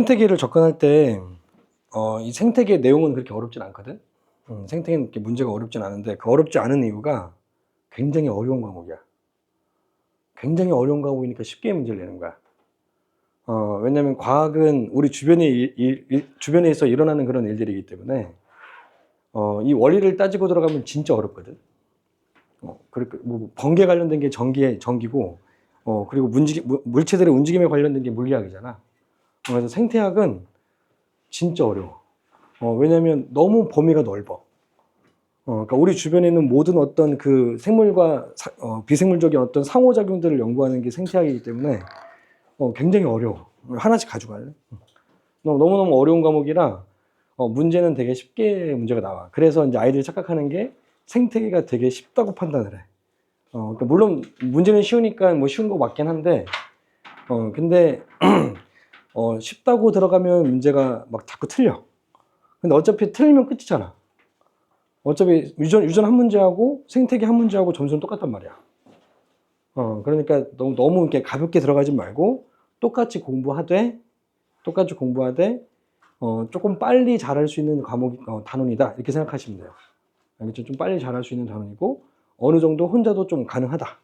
생태계를 접근할 때, 이 생태계의 내용은 그렇게 어렵진 않거든? 생태계는 이렇게 문제가 어렵진 않은데, 그 어렵지 않은 이유가 굉장히 어려운 과목이야. 굉장히 어려운 과목이니까 쉽게 문제를 내는 거야. 왜냐면 과학은 우리 주변에서 일어나는 그런 일들이기 때문에, 이 원리를 따지고 들어가면 진짜 어렵거든. 그러니까 뭐 번개 관련된 게 전기고, 그리고 물체들의 움직임에 관련된 게 물리학이잖아. 그래서 생태학은 진짜 어려워. 왜냐면 너무 범위가 넓어. 그러니까 우리 주변에 있는 모든 어떤 그 생물과 비생물적인 어떤 상호작용들을 연구하는 게 생태학이기 때문에 굉장히 어려워. 하나씩 가져갈래? 너무너무 어려운 과목이라 문제는 되게 쉽게 문제가 나와. 그래서 이제 아이들이 착각하는 게 생태계가 되게 쉽다고 판단을 해. 그러니까 물론 문제는 쉬우니까 뭐 쉬운 거 맞긴 한데, 근데 쉽다고 들어가면 문제가 막 자꾸 틀려. 근데 어차피 틀리면 끝이잖아. 어차피 유전 한 문제하고 생태계 한 문제하고 점수는 똑같단 말이야. 그러니까 너무 이렇게 가볍게 들어가지 말고 똑같이 공부하되 조금 빨리 잘할 수 있는 과목이 단원이다 이렇게 생각하시면 돼요. 알겠죠? 좀 빨리 잘할 수 있는 단원이고 어느 정도 혼자도 좀 가능하다.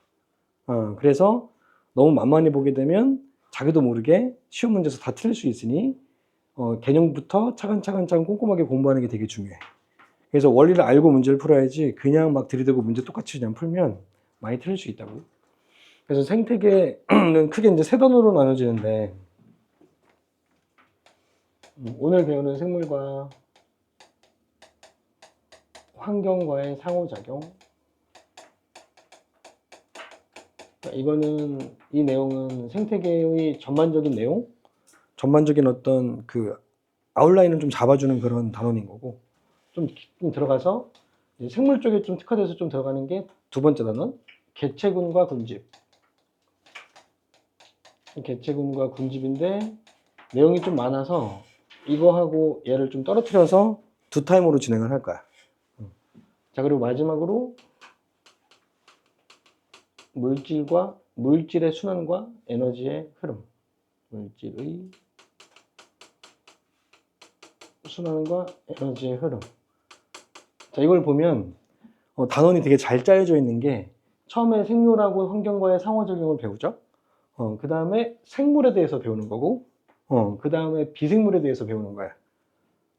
그래서 너무 만만히 보게 되면 자기도 모르게 쉬운 문제에서 다 틀릴 수 있으니 개념부터 차근차근 꼼꼼하게 공부하는 게 되게 중요해. 그래서 원리를 알고 문제를 풀어야지 그냥 막 들이대고 문제 똑같이 그냥 풀면 많이 틀릴 수 있다고. 그래서 생태계는 크게 이제 세 단어로 나눠지는데, 오늘 배우는 생물과 환경과의 상호작용. 이 내용은 생태계의 전반적인 내용, 전반적인 어떤 그 아웃라인을 좀 잡아주는 그런 단원인 거고, 좀 들어가서 생물 쪽에 좀 특화돼서 좀 들어가는 게 두 번째 단원, 개체군과 군집. 개체군과 군집인데 내용이 좀 많아서 이거하고 얘를 좀 떨어뜨려서 두 타임으로 진행을 할 거야. 자, 그리고 마지막으로 물질의 순환과 에너지의 흐름. 물질의 순환과 에너지의 흐름. 자, 이걸 보면 단원이 되게 잘 짜여져 있는 게, 처음에 생물하고 환경과의 상호작용을 배우죠. 그 다음에 생물에 대해서 배우는 거고, 그 다음에 비생물에 대해서 배우는 거야.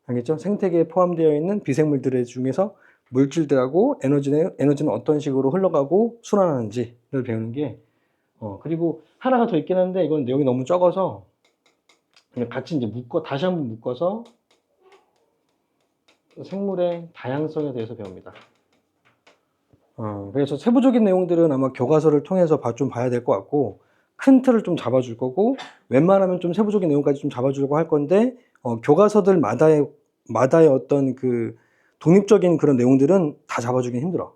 알겠죠? 생태계에 포함되어 있는 비생물들 중에서 물질들하고 에너지는 어떤 식으로 흘러가고 순환하는지를 배우는 게, 그리고 하나가 더 있긴 한데 이건 내용이 너무 적어서 그냥 같이 이제 다시 한번 묶어서 생물의 다양성에 대해서 배웁니다. 그래서 세부적인 내용들은 아마 교과서를 통해서 좀 봐야 될 것 같고, 큰 틀을 좀 잡아줄 거고, 웬만하면 좀 세부적인 내용까지 좀 잡아주려고 할 건데, 교과서들마다의 어떤 그 독립적인 그런 내용들은 다 잡아주긴 힘들어.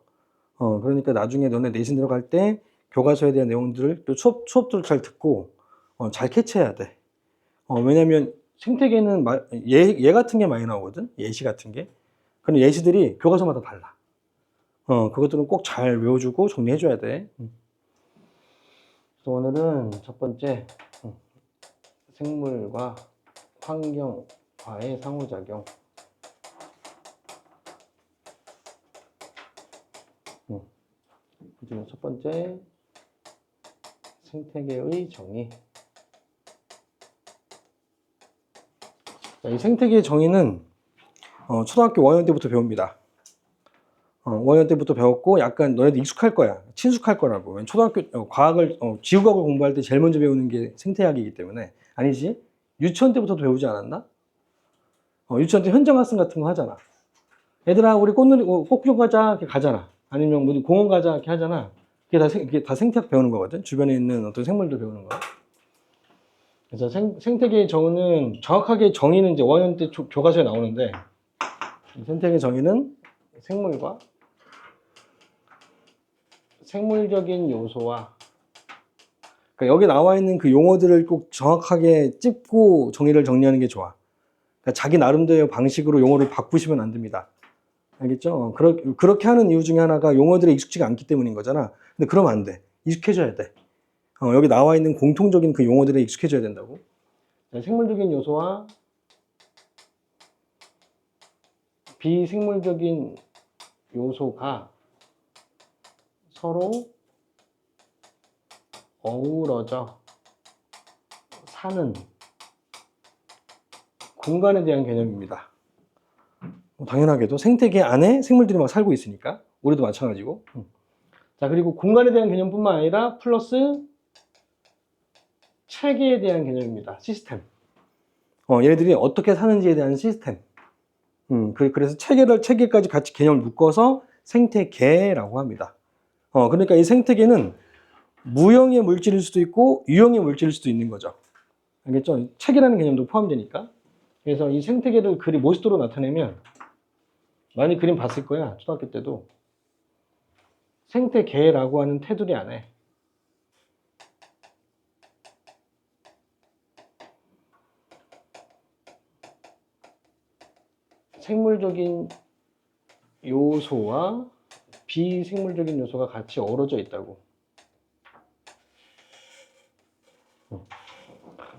그러니까 나중에 너네 내신 들어갈 때 교과서에 대한 내용들을 또 수업들을 잘 듣고 잘 캐치해야 돼. 왜냐면 생태계는 예 같은 게 많이 나오거든. 예시 같은 게. 그런 예시들이 교과서마다 달라. 그것들은 꼭 잘 외워주고 정리해줘야 돼. 그래서 오늘은 첫 번째, 생물과 환경과의 상호작용. 그중에 첫 번째, 생태계의 정의. 이 생태계의 정의는 초등학교 5학년 때부터 배웁니다. 5학년 때부터 배웠고, 약간 너네도 익숙할 거야. 친숙할 거라고. 초등학교 지구과학을 공부할 때 제일 먼저 배우는 게 생태학이기 때문에. 아니지? 유치원 때부터도 배우지 않았나? 유치원 때 현장학습 같은 거 하잖아. 얘들아, 우리 꽃구경 가자 이렇게 가잖아. 아니면 뭐 공원 가자 이렇게 하잖아. 그게 다 생태학 배우는 거거든. 주변에 있는 어떤 생물들 배우는 거. 그래서 생태계의 정의는, 정확하게 정의는 이제 5학년 때 교과서에 나오는데, 생태계의 정의는 생물과 생물적인 요소와, 그러니까 여기 나와 있는 그 용어들을 꼭 정확하게 찝고 정의하는 게 좋아. 그러니까 자기 나름대로 방식으로 용어를 바꾸시면 안 됩니다. 알겠죠? 그렇게 하는 이유 중에 하나가 용어들에 익숙지가 않기 때문인 거잖아. 근데 그러면 안 돼. 익숙해져야 돼. 여기 나와 있는 공통적인 그 용어들에 익숙해져야 된다고. 생물적인 요소와 비생물적인 요소가 서로 어우러져 사는 공간에 대한 개념입니다. 당연하게도 생태계 안에 생물들이 막 살고 있으니까 우리도 마찬가지고. 자, 그리고 공간에 대한 개념뿐만 아니라 플러스 체계에 대한 개념입니다. 시스템. 얘네들이 어떻게 사는지에 대한 시스템. 그래서 체계까지 같이 개념을 묶어서 생태계라고 합니다. 그러니까 이 생태계는 무형의 물질일 수도 있고 유형의 물질일 수도 있는 거죠. 알겠죠? 체계라는 개념도 포함되니까. 그래서 이 생태계를 모습도로 나타내면 많이 그림 봤을 거야. 초등학교 때도. 생태계라고 하는 테두리 안에 생물적인 요소와 비생물적인 요소가 같이 어우러져 있다고.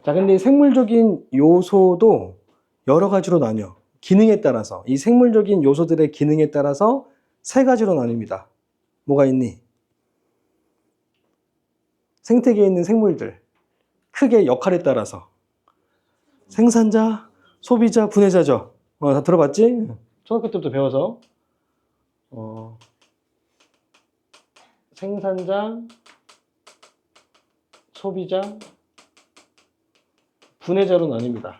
자, 근데 생물적인 요소도 여러 가지로 나뉘어. 기능에 따라서, 이 생물적인 요소들의 기능에 따라서 세 가지로 나뉩니다. 뭐가 있니? 생태계에 있는 생물들, 크게 역할에 따라서 생산자, 소비자, 분해자죠. 다 들어봤지? 초등학교 때부터 배워서 생산자, 소비자, 분해자로 나뉩니다.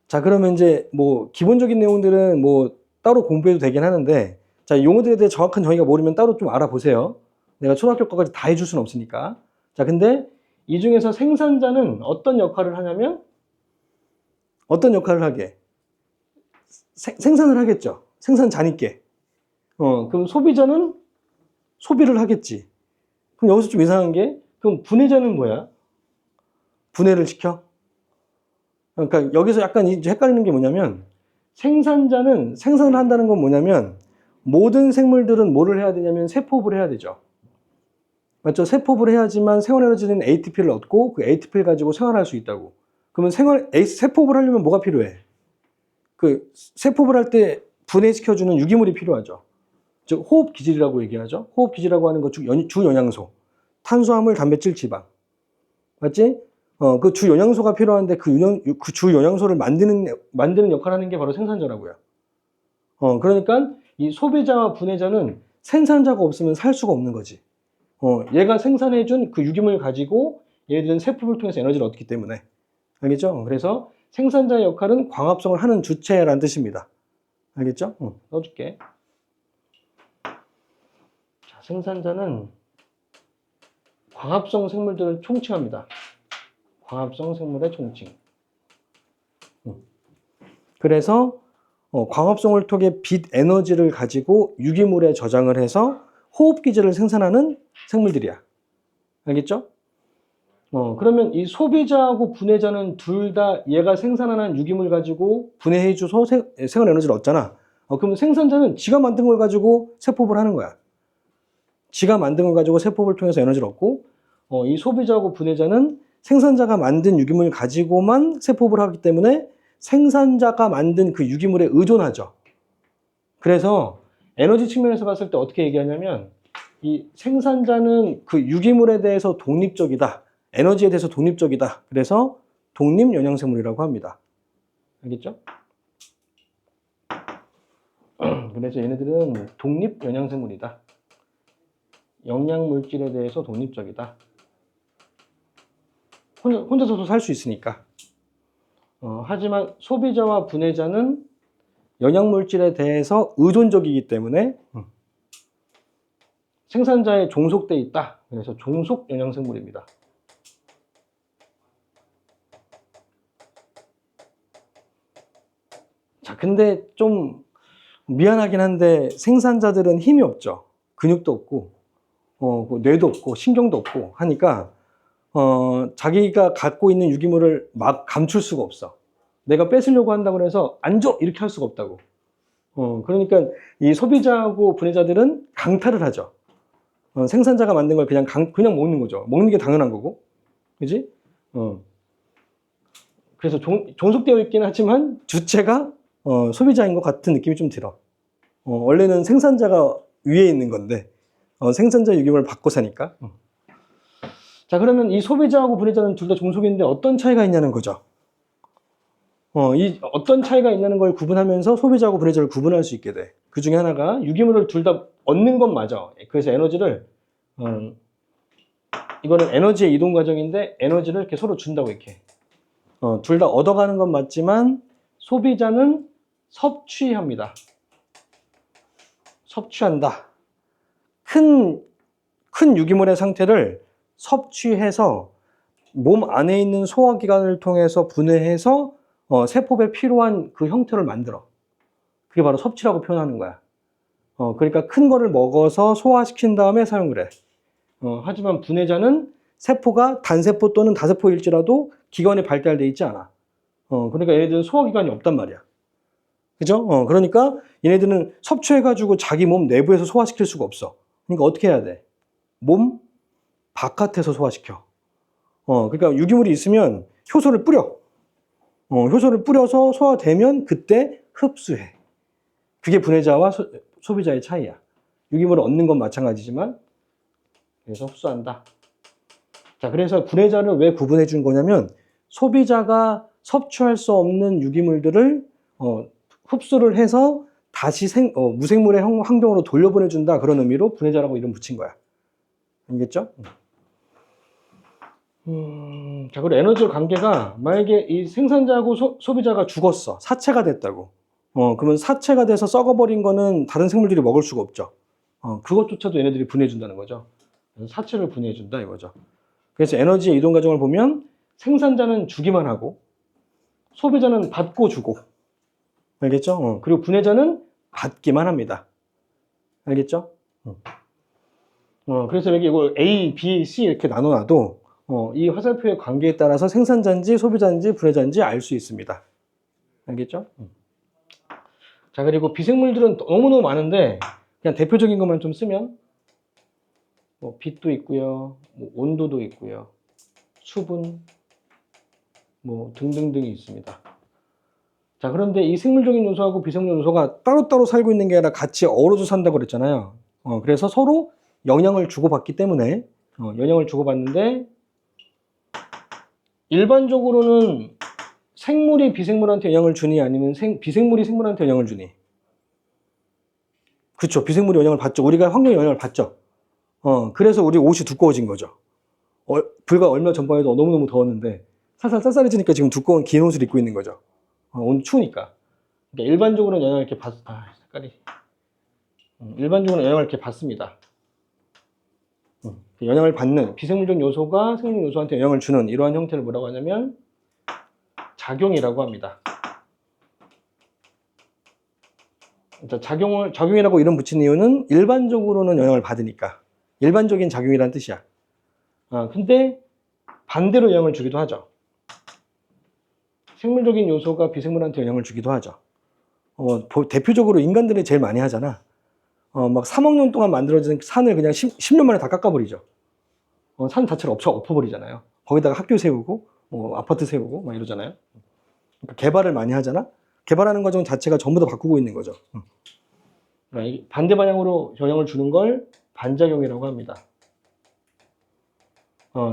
자, 그러면 이제 뭐 기본적인 내용들은 뭐 따로 공부해도 되긴 하는데, 자, 용어들에 대해 정확한 정의가 모르면 따로 좀 알아보세요. 내가 초등학교 거까지 다 해줄 수는 없으니까. 자, 근데 이 중에서 생산자는 어떤 역할을 하냐면, 어떤 역할을 하게? 생산을 하겠죠. 생산자니까. 그럼 소비자는 소비를 하겠지. 그럼 여기서 좀 이상한 게, 그럼 분해자는 뭐야? 분해를 시켜? 그러니까 여기서 약간 이제 헷갈리는 게 뭐냐면, 생산자는 생산을 한다는 건 뭐냐면, 모든 생물들은 뭐를 해야 되냐면 세포업을 해야 되죠. 맞죠? 세포업을 해야지만 생활에너지는 ATP를 얻고 그 ATP를 가지고 생활할 수 있다고. 그러면 세포업을 하려면 뭐가 필요해? 그 세포업을 할 때 분해시켜주는 유기물이 필요하죠. 즉 호흡기질이라고 얘기하죠. 호흡기질이라고 하는 거 주 영양소, 탄수화물, 단백질, 지방. 맞지? 그 주 영양소가 필요한데 그 주 영양소를 만드는 역할을 하는 게 바로 생산자라고요. 그러니까 이 소비자와 분해자는 생산자가 없으면 살 수가 없는 거지. 얘가 생산해준 그 유기물을 가지고 얘들은 세포를 통해서 에너지를 얻기 때문에. 알겠죠? 그래서 생산자의 역할은 광합성을 하는 주체라는 뜻입니다. 알겠죠? 넣어줄게. 자, 생산자는 광합성 생물들을 총칭합니다. 광합성 생물의 총칭. 그래서 광합성을 통해 빛 에너지를 가지고 유기물에 저장을 해서 호흡기질을 생산하는 생물들이야. 알겠죠? 그러면 이 소비자하고 분해자는 둘 다 얘가 생산하는 유기물 가지고 분해해줘서 생활 에너지를 얻잖아. 그러면 생산자는 지가 만든 걸 가지고 세포업을 하는 거야. 지가 만든 걸 가지고 세포업을 통해서 에너지를 얻고, 이 소비자하고 분해자는 생산자가 만든 유기물을 가지고만 세포업을 하기 때문에 생산자가 만든 그 유기물에 의존하죠. 그래서 에너지 측면에서 봤을 때 어떻게 얘기하냐면, 이 생산자는 그 유기물에 대해서 독립적이다. 에너지에 대해서 독립적이다. 그래서 독립영양생물이라고 합니다. 알겠죠? 그래서 얘네들은 독립영양생물이다. 영양물질에 대해서 독립적이다. 혼자서도 살 수 있으니까. 하지만 소비자와 분해자는 영양물질에 대해서 의존적이기 때문에 생산자에 종속돼 있다. 그래서 종속 영양생물입니다. 자, 근데 좀 미안하긴 한데 생산자들은 힘이 없죠. 근육도 없고, 뇌도 없고, 신경도 없고 하니까 자기가 갖고 있는 유기물을 막 감출 수가 없어. 내가 뺏으려고 한다고 해서 안 줘! 이렇게 할 수가 없다고. 그러니까 이 소비자하고 분해자들은 강탈을 하죠. 생산자가 만든 걸 그냥 먹는 거죠. 먹는 게 당연한 거고. 그지? 그래서 종속되어 있긴 하지만 주체가 소비자인 것 같은 느낌이 좀 들어. 원래는 생산자가 위에 있는 건데 생산자 유기물을 받고 사니까. 자, 그러면 이 소비자하고 분해자는 둘 다 종속인데 어떤 차이가 있냐는 거죠. 이 어떤 차이가 있냐는 걸 구분하면서 소비자하고 분해자를 구분할 수 있게 돼. 그 중에 하나가 유기물을 둘 다 얻는 건 맞아. 그래서 에너지를 이거는 에너지의 이동 과정인데 에너지를 이렇게 서로 준다고 이렇게. 둘 다 얻어가는 건 맞지만 소비자는 섭취합니다. 섭취한다. 큰 유기물의 상태를 섭취해서 몸 안에 있는 소화기관을 통해서 분해해서 세포에 필요한 그 형태를 만들어. 그게 바로 섭취라고 표현하는 거야. 그러니까 큰 거를 먹어서 소화시킨 다음에 사용을 해. 하지만 분해자는 세포가 단세포 또는 다세포일지라도 기관이 발달되어 있지 않아. 그러니까 얘네들은 소화기관이 없단 말이야. 그죠? 그러니까 얘네들은 섭취해가지고 자기 몸 내부에서 소화시킬 수가 없어. 그러니까 어떻게 해야 돼? 몸 바깥에서 소화시켜. 그러니까 유기물이 있으면 효소를 뿌려. 효소를 뿌려서 소화되면 그때 흡수해. 그게 분해자와 소비자의 차이야. 유기물을 얻는 건 마찬가지지만 그래서 흡수한다. 자, 그래서 분해자를 왜 구분해 준 거냐면 소비자가 섭취할 수 없는 유기물들을 흡수를 해서 다시 무생물의 환경으로 돌려보내준다. 그런 의미로 분해자라고 이름 붙인 거야. 알겠죠? 자, 그리고 에너지 관계가 만약에 이 생산자하고 소비자가 죽었어. 사체가 됐다고. 그러면 사체가 돼서 썩어버린 거는 다른 생물들이 먹을 수가 없죠. 그것조차도 얘네들이 분해준다는 거죠. 그래서 사체를 분해준다 이거죠. 그래서 에너지의 이동 과정을 보면 생산자는 주기만 하고 소비자는 받고 주고. 알겠죠? 그리고 분해자는 받기만 합니다. 알겠죠? 그래서 여기 이걸 A, B, C 이렇게 나눠놔도 이 화살표의 관계에 따라서 생산자인지 소비자인지 분해자인지 알 수 있습니다. 알겠죠? 자, 그리고 비생물들은 너무너무 많은데 그냥 대표적인 것만 좀 쓰면 뭐 빛도 있고요, 뭐 온도도 있고요, 수분 뭐 등등등이 있습니다. 자, 그런데 이 생물적인 요소하고 비생물 요소가 따로따로 살고 있는 게 아니라 같이 어우러져 산다고 그랬잖아요. 그래서 서로 영향을 주고받기 때문에 영향을 주고받는데 일반적으로는 생물이 비생물한테 영향을 주니 아니면 비생물이 생물한테 영향을 주니? 그렇죠. 비생물이 영향을 받죠. 우리가 환경에 영향을 받죠. 그래서 우리 옷이 두꺼워진 거죠. 불과 얼마 전만 해도 너무너무 더웠는데 살살 쌀쌀해지니까 지금 두꺼운 긴 옷을 입고 있는 거죠. 오늘 추우니까. 그러니까 일반적으로는 영향을 이렇게 색깔이. 일반적으로 영향을 이렇게 받습니다. 영향을 받는 비생물적 요소가 생물 요소한테 영향을 주는 이러한 형태를 뭐라고 하냐면 작용이라고 합니다. 작용이라고 이름 붙인 이유는 일반적으로는 영향을 받으니까. 일반적인 작용이라는 뜻이야. 근데 반대로 영향을 주기도 하죠. 생물적인 요소가 비생물한테 영향을 주기도 하죠. 대표적으로 인간들이 제일 많이 하잖아. 막 3억 년 동안 만들어진 산을 그냥 10년 만에 다 깎아버리죠. 산 자체를 엎어버리잖아요. 거기다가 학교 세우고, 아파트 세우고, 막 이러잖아요. 그러니까 개발을 많이 하잖아? 개발하는 과정 자체가 전부 다 바꾸고 있는 거죠. 그러니까 반대 방향으로 영향을 주는 걸 반작용이라고 합니다.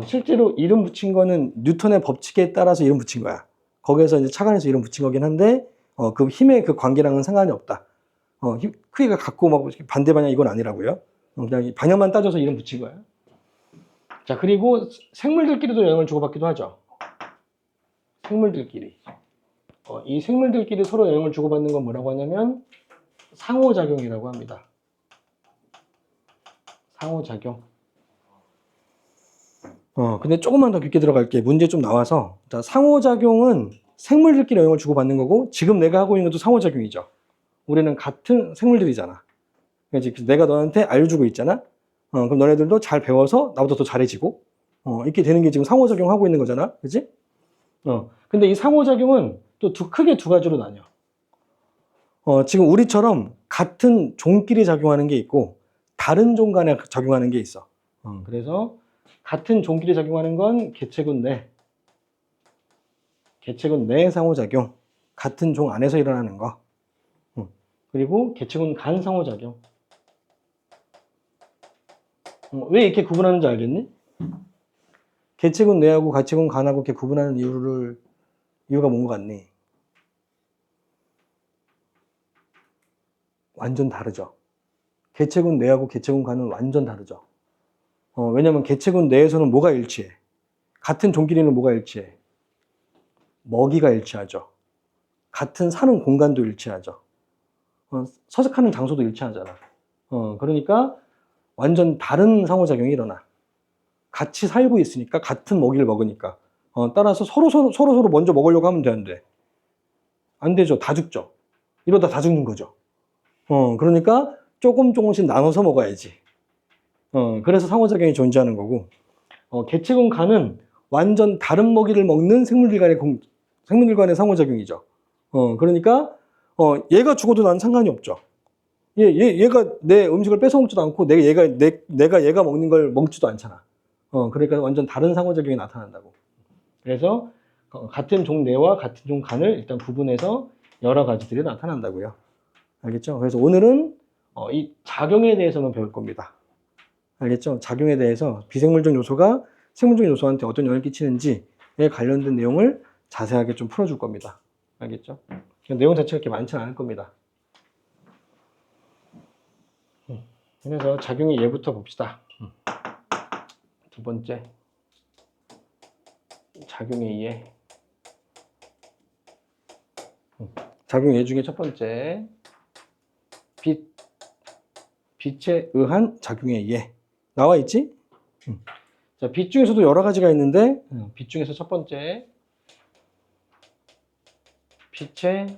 실제로 이름 붙인 거는 뉴턴의 법칙에 따라서 이름 붙인 거야. 거기에서 이제 착안해서 이름 붙인 거긴 한데, 그 힘의 그 관계랑은 상관이 없다. 크기가 같고 막 반대 방향 이건 아니라고요. 그냥 방향만 따져서 이름 붙인 거야. 자, 그리고 생물들끼리도 영향을 주고받기도 하죠. 생물들끼리. 이 생물들끼리 서로 영향을 주고받는 건 뭐라고 하냐면 상호작용이라고 합니다. 상호작용. 근데 조금만 더 깊게 들어갈게. 문제 좀 나와서. 자, 상호작용은 생물들끼리 영향을 주고받는 거고 지금 내가 하고 있는 것도 상호작용이죠. 우리는 같은 생물들이잖아. 그러니까 내가 너한테 알려주고 있잖아. 그럼 너네들도 잘 배워서 나보다 더 잘해지고 이렇게 되는 게 지금 상호작용하고 있는 거잖아. 그치? 근데 이 상호작용은 또 크게 두 가지로 나뉘어. 지금 우리처럼 같은 종끼리 작용하는 게 있고 다른 종 간에 작용하는 게 있어. 그래서 같은 종끼리 작용하는 건 개체군데 계책운 내 상호작용, 같은 종 안에서 일어나는 거. 그리고 계책운 간 상호작용. 왜 이렇게 구분하는지 알겠니? 계책운 내하고 가책운 간하고 이렇게 구분하는 이유가 뭔 것 같니? 완전 다르죠. 계책운 내하고 계책운 간은 완전 다르죠. 왜냐면 계책운 내에서는 뭐가 일치해? 같은 종끼리는 뭐가 일치해? 먹이가 일치하죠. 같은 사는 공간도 일치하죠. 서식하는 장소도 일치하잖아. 그러니까 완전 다른 상호작용이 일어나. 같이 살고 있으니까 같은 먹이를 먹으니까. 따라서 서로 먼저 먹으려고 하면 되는데 안 되죠. 다 죽죠. 이러다 다 죽는 거죠. 그러니까 조금씩 나눠서 먹어야지. 그래서 상호작용이 존재하는 거고, 계책운 간은 완전 다른 먹이를 먹는 생물들 간의 상호작용이죠. 그러니까 얘가 죽어도 난 상관이 없죠. 얘가 내 음식을 뺏어 먹지도 않고 내가 얘가 먹는 걸 먹지도 않잖아. 그러니까 완전 다른 상호작용이 나타난다고. 그래서 같은 종 내와 같은 종 간을 일단 구분해서 여러 가지들이 나타난다고요. 알겠죠? 그래서 오늘은 이 작용에 대해서만 배울 겁니다. 알겠죠? 작용에 대해서 비생물적 요소가 생물적 요소한테 어떤 영향을 끼치는지에 관련된 내용을 자세하게 좀 풀어줄 겁니다. 알겠죠? 내용 자체가 그렇게 많지는 않을 겁니다. 그래서 작용의 예부터 봅시다. 두 번째, 작용의 예. 작용의 예 중에 첫 번째, 빛에 의한 작용의 예. 나와 있지? 자, 빛 중에서도 여러 가지가 있는데, 빛 중에서 첫 번째, 빛의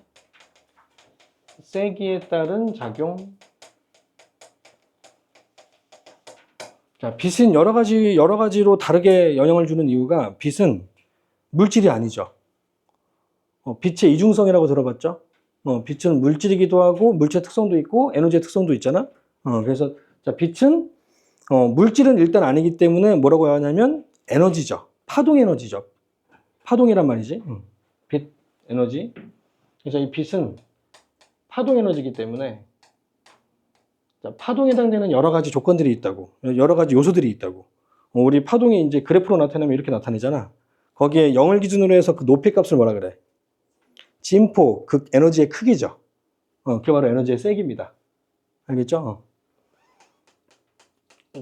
세기에 따른 작용. 자, 빛은 여러 가지로 다르게 영향을 주는 이유가 빛은 물질이 아니죠. 빛의 이중성이라고 들어봤죠? 빛은 물질이기도 하고 물질의 특성도 있고 에너지의 특성도 있잖아. 그래서 자, 빛은 물질은 일단 아니기 때문에 뭐라고 하냐면 에너지죠. 파동 에너지죠. 파동이란 말이지. 빛 에너지. 그래서 이 빛은 파동 에너지이기 때문에 파동에 해당되는 여러 가지 조건들이 있다고. 여러 가지 요소들이 있다고. 우리 파동이 이제 그래프로 나타내면 이렇게 나타내잖아. 거기에 0을 기준으로 해서 그 높이 값을 뭐라 그래? 진포, 극 에너지의 크기죠. 그게 바로 에너지의 세기입니다. 알겠죠?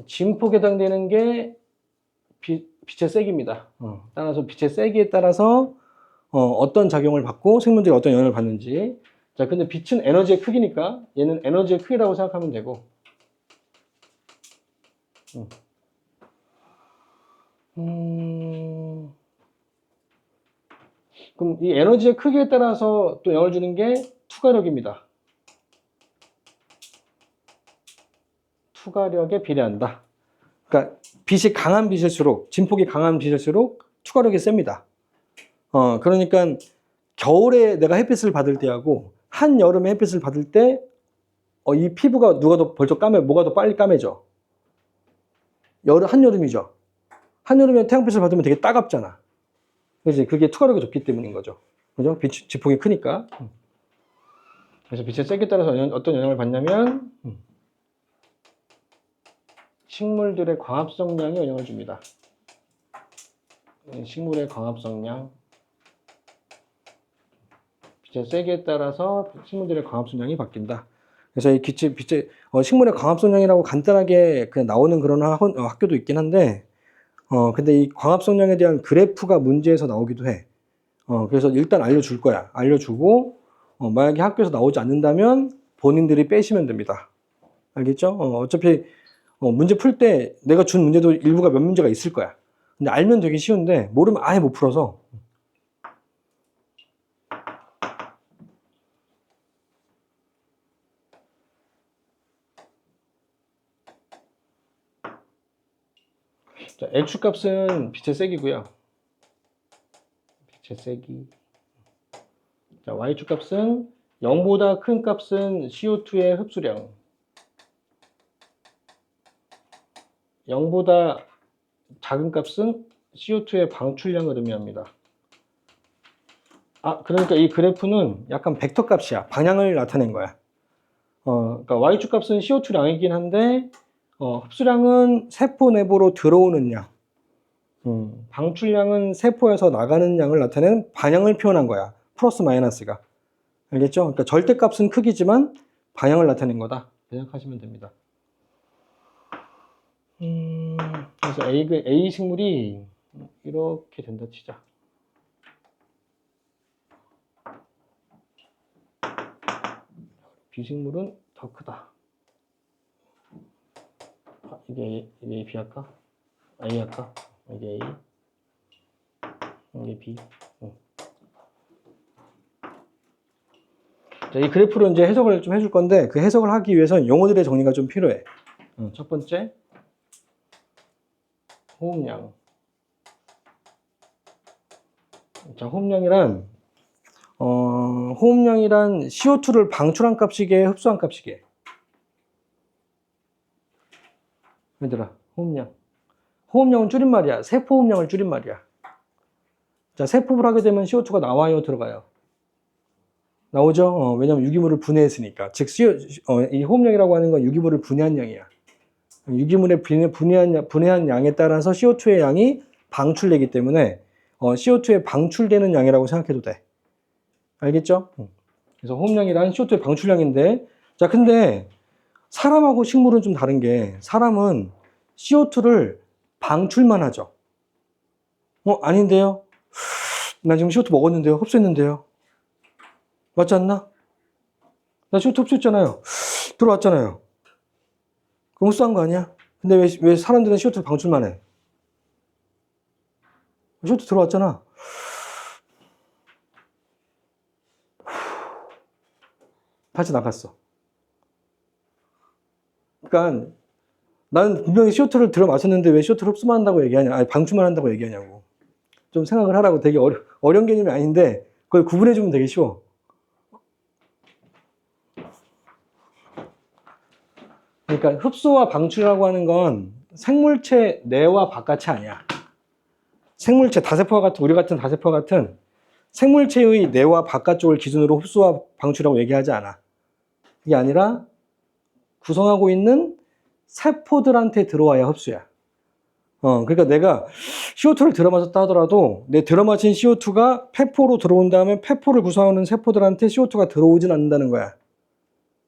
진폭에 해당되는 게 빛의 세기입니다. 따라서 빛의 세기에 따라서 어떤 작용을 받고 생물들이 어떤 영향을 받는지. 자, 근데 빛은 에너지의 크기니까 얘는 에너지의 크기라고 생각하면 되고. 그럼 이 에너지의 크기에 따라서 또 영향을 주는 게 투과력입니다. 투과력에 비례한다. 그러니까 빛이 강한 빛일수록, 진폭이 강한 빛일수록 투과력이 셉니다. 그러니까 겨울에 내가 햇빛을 받을 때하고 한여름에 햇빛을 받을 때 이 피부가 누가 더 벌써 뭐가 더 빨리 까매져? 한여름이죠. 한여름에 태양빛을 받으면 되게 따갑잖아. 그지? 그게 투과력이 좋기 때문인 거죠. 그죠? 진폭이 크니까. 그래서 빛의 세기에 따라서 어떤 영향을 받냐면 식물들의 광합성량에 영향을 줍니다. 식물의 광합성량. 빛의 세기에 따라서 식물들의 광합성량이 바뀐다. 그래서 이 식물의 광합성량이라고 간단하게 그냥 나오는 그런 학교도 있긴 한데, 근데 이 광합성량에 대한 그래프가 문제에서 나오기도 해. 그래서 일단 알려줄 거야. 알려주고, 만약에 학교에서 나오지 않는다면 본인들이 빼시면 됩니다. 알겠죠? 어차피 문제 풀 때 내가 준 문제도 일부가 몇 문제가 있을 거야. 근데 알면 되게 쉬운데 모르면 아예 못 풀어서. 자, X값은 빛의 세기고요. 빛의 세기. 자, Y축값은 0보다 큰 값은 CO2의 흡수량. 0보다 작은 값은 CO2의 방출량을 의미합니다. 그러니까 이 그래프는 약간 벡터 값이야. 방향을 나타낸 거야. 그러니까 Y축 값은 CO2량이긴 한데, 흡수량은 세포 내부로 들어오는 양. 방출량은 세포에서 나가는 양을 나타내는 방향을 표현한 거야. 플러스 마이너스가. 알겠죠? 그러니까 절대값은 크기지만 방향을 나타낸 거다. 생각하시면 됩니다. 그래서 A 식물이 이렇게 된다 치자. B 식물은 더 크다. 이게 B 할까? A 할까? 이게 A, 이게 B. 자, 이 그래프로 이제 해석을 좀 해줄 건데, 그 해석을 하기 위해서는 용어들의 정리가 좀 필요해. 첫 번째, 호흡량. 자, 호흡량이란 CO2를 방출한 값이게, 흡수한 값이게. 얘들아, 호흡량. 호흡량은 줄임말이야. 세포 호흡량을 줄임말이야. 자, 세포를 하게 되면 CO2가 나와요, 들어가요? 나오죠? 왜냐면 유기물을 분해했으니까. 즉, 이 호흡량이라고 하는 건 유기물을 분해한 양이야. 유기물의 분해한 양에 따라서 CO2의 양이 방출되기 때문에 CO2에 방출되는 양이라고 생각해도 돼. 알겠죠? 그래서 호흡량이란 CO2의 방출량인데, 자, 근데 사람하고 식물은 좀 다른 게, 사람은 CO2를 방출만 하죠. 아닌데요? 나 지금 CO2 먹었는데요? 흡수했는데요? 맞지 않나? 나 CO2 흡수했잖아요. 들어왔잖아요. 그럼 흡수한 거 아니야? 근데 왜 사람들은 CO2를 방출만 해? CO2 들어왔잖아. 다시 나갔어. 그러니까 나는 분명히 CO2를 들어 마셨는데 왜 CO2를 흡수만 한다고 얘기하냐? 아니, 방출만 한다고 얘기하냐고. 좀 생각을 하라고. 되게 어려운 개념이 아닌데 그걸 구분해주면 되게 쉬워. 그러니까 흡수와 방출이라고 하는 건 생물체 내와 바깥이 아니야. 생물체, 다세포와 같은, 우리 같은 다세포와 같은 생물체의 내와 바깥쪽을 기준으로 흡수와 방출이라고 얘기하지 않아. 이게 아니라 구성하고 있는 세포들한테 들어와야 흡수야. 그러니까 내가 CO2를 들어마셨다 하더라도 내 들어마신 CO2가 폐포로 들어온 다음에 폐포를 구성하는 세포들한테 CO2가 들어오진 않는다는 거야.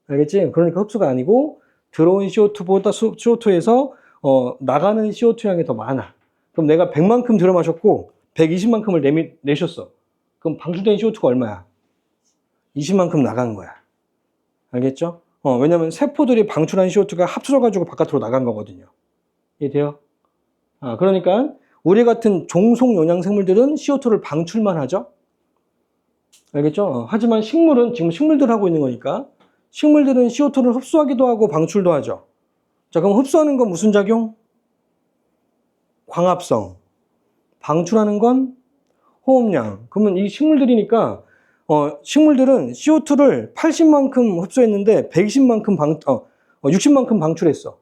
알겠지? 그러니까 흡수가 아니고 들어온 CO2보다 CO2에서 나가는 CO2 양이 더 많아. 그럼 내가 100만큼 들어마셨고 120만큼을 내셨어. 그럼 방출된 CO2가 얼마야? 20만큼 나간 거야. 알겠죠? 왜냐면 세포들이 방출한 CO2가 합쳐져가지고 바깥으로 나간 거거든요. 이해돼요? 그러니까 우리 같은 종속 영양 생물들은 CO2를 방출만 하죠. 알겠죠? 하지만 식물은 지금 식물들 하고 있는 거니까 식물들은 CO2를 흡수하기도 하고 방출도 하죠. 자, 그럼 흡수하는 건 무슨 작용? 광합성. 방출하는 건 호흡량. 그러면 이 식물들이니까 식물들은 CO2를 80만큼 흡수했는데 120만큼 60만큼 방출했어.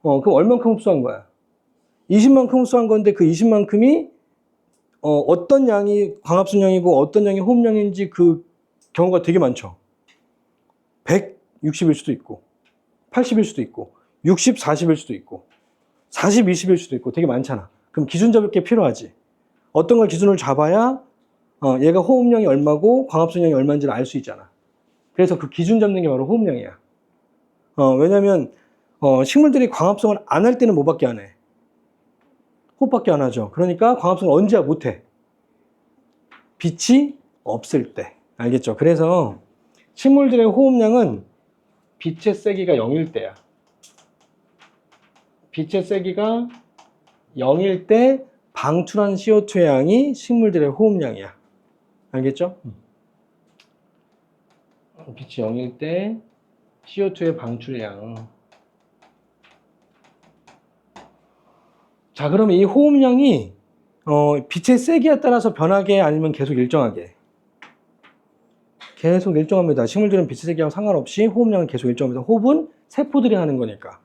그럼 얼만큼 흡수한 거야? 20만큼 흡수한 건데 그 20만큼이 어떤 양이 광합성량이고 어떤 양이 호흡량인지 그 경우가 되게 많죠. 160일 수도 있고 80일 수도 있고 60, 40일 수도 있고 40, 20일 수도 있고 되게 많잖아. 그럼 기준 잡을 게 필요하지. 어떤 걸 기준을 잡아야 얘가 호흡량이 얼마고 광합성량이 얼마인지를 알 수 있잖아. 그래서 그 기준 잡는 게 바로 호흡량이야. 왜냐면 식물들이 광합성을 안 할 때는 뭐밖에 안 해? 호흡밖에 안 하죠. 그러니까 광합성을 언제야 못해? 빛이 없을 때. 알겠죠? 그래서 식물들의 호흡량은 빛의 세기가 0일 때야. 빛의 세기가 0일 때 방출한 CO2의 양이 식물들의 호흡량이야. 알겠죠? 빛이 0일 때 CO2의 방출량. 자, 그럼 이 호흡량이 빛의 세기에 따라서 변하게 아니면 계속 일정하게? 계속 일정합니다. 식물들은 빛의 세기하고 상관없이 호흡량은 계속 일정합니다. 호흡은 세포들이 하는 거니까.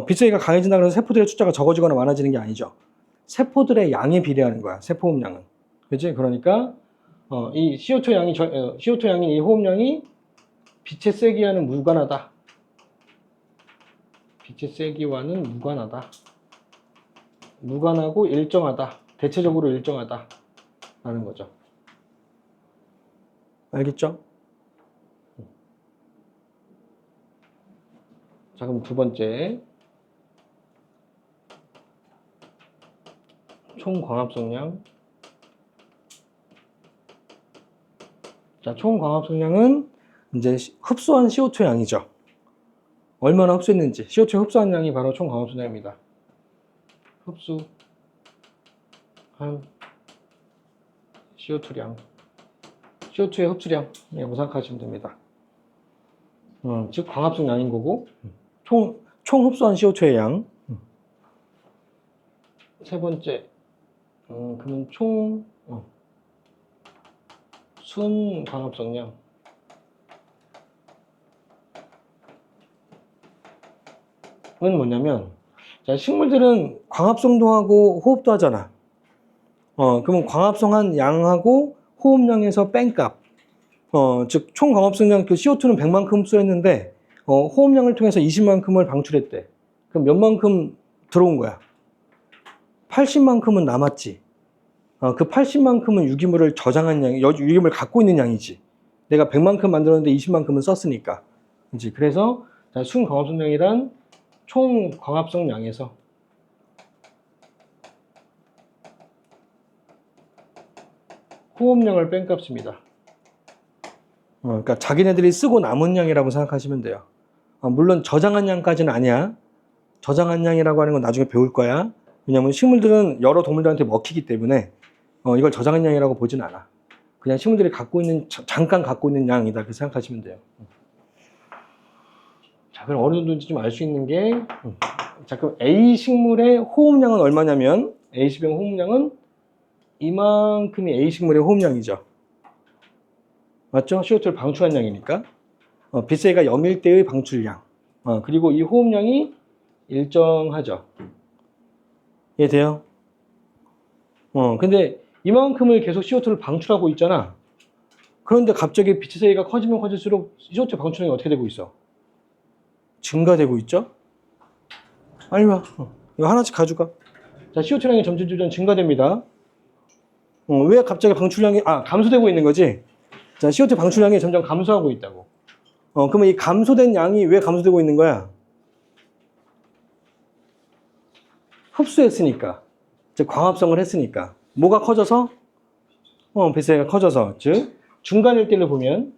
빛의 세기가 강해진다고 해서 세포들의 숫자가 적어지거나 많아지는 게 아니죠. 세포들의 양에 비례하는 거야. 세포 호흡량은. 그렇지? 그러니까 이 CO2 양이 CO2 양인 이 호흡량이 빛의 세기와는 무관하다. 빛의 세기와는 무관하다. 무관하고 일정하다. 대체적으로 일정하다. 라는 거죠. 알겠죠? 자, 그럼 두 번째. 총 광합성량. 자, 총 광합성량은 이제 흡수한 CO2 양이죠. 얼마나 흡수했는지. CO2 흡수한 양이 바로 총 광합성량입니다. 흡수한 CO2량. CO2의 흡수량이라고 생각하시면 됩니다. 즉 광합성량인 거고 총 흡수한 CO2의 양. 세 번째, 그러면 총 순 광합성량. 은 뭐냐면, 자, 식물들은 광합성도 하고 호흡도 하잖아. 그러면 광합성한 양하고 호흡량에서 뺀 값. 즉, 총 광합성량, 그 CO2는 100만큼 흡수했는데, 호흡량을 통해서 20만큼을 방출했대. 그럼 몇 만큼 들어온 거야? 80만큼은 남았지. 그 80만큼은 유기물을 저장한 양, 유기물을 갖고 있는 양이지. 내가 100만큼 만들었는데 20만큼은 썼으니까. 그치? 그래서, 순 광합성량이란 총 광합성량에서 호흡량을 뺀 값입니다. 그러니까 자기네들이 쓰고 남은 양이라고 생각하시면 돼요. 물론 저장한 양까지는 아니야. 저장한 양이라고 하는 건 나중에 배울 거야. 왜냐면 식물들은 여러 동물들한테 먹히기 때문에 이걸 저장한 양이라고 보진 않아. 그냥 식물들이 잠깐 갖고 있는 양이다. 그렇게 생각하시면 돼요. 자, 그럼 어느 정도인지 좀 알 수 있는 게, 자, 그럼 A 식물의 호흡량은 얼마냐면, A 식물의 호흡량은 이만큼이 A 식물의 호흡량이죠. 맞죠? CO2를 방출한 양이니까. 빛세기가 0일 때의 방출량. 그리고 이 호흡량이 일정하죠. 이해돼요? 근데 이만큼을 계속 CO2를 방출하고 있잖아. 그런데 갑자기 빛의 세기가 커지면 커질수록 CO2 방출량이 어떻게 되고 있어? 증가되고 있죠? 빨리 와. 이거 하나씩 가져가. 자, CO2량이 점점 증가됩니다. 왜 갑자기 방출량이, 감소되고 있는 거지? 자, CO2 방출량이 점점 감소하고 있다고. 그러면 이 감소된 양이 왜 감소되고 있는 거야? 흡수했으니까. 즉, 광합성을 했으니까. 뭐가 커져서? 빛세기가 커져서. 즉, 중간일 때를 보면,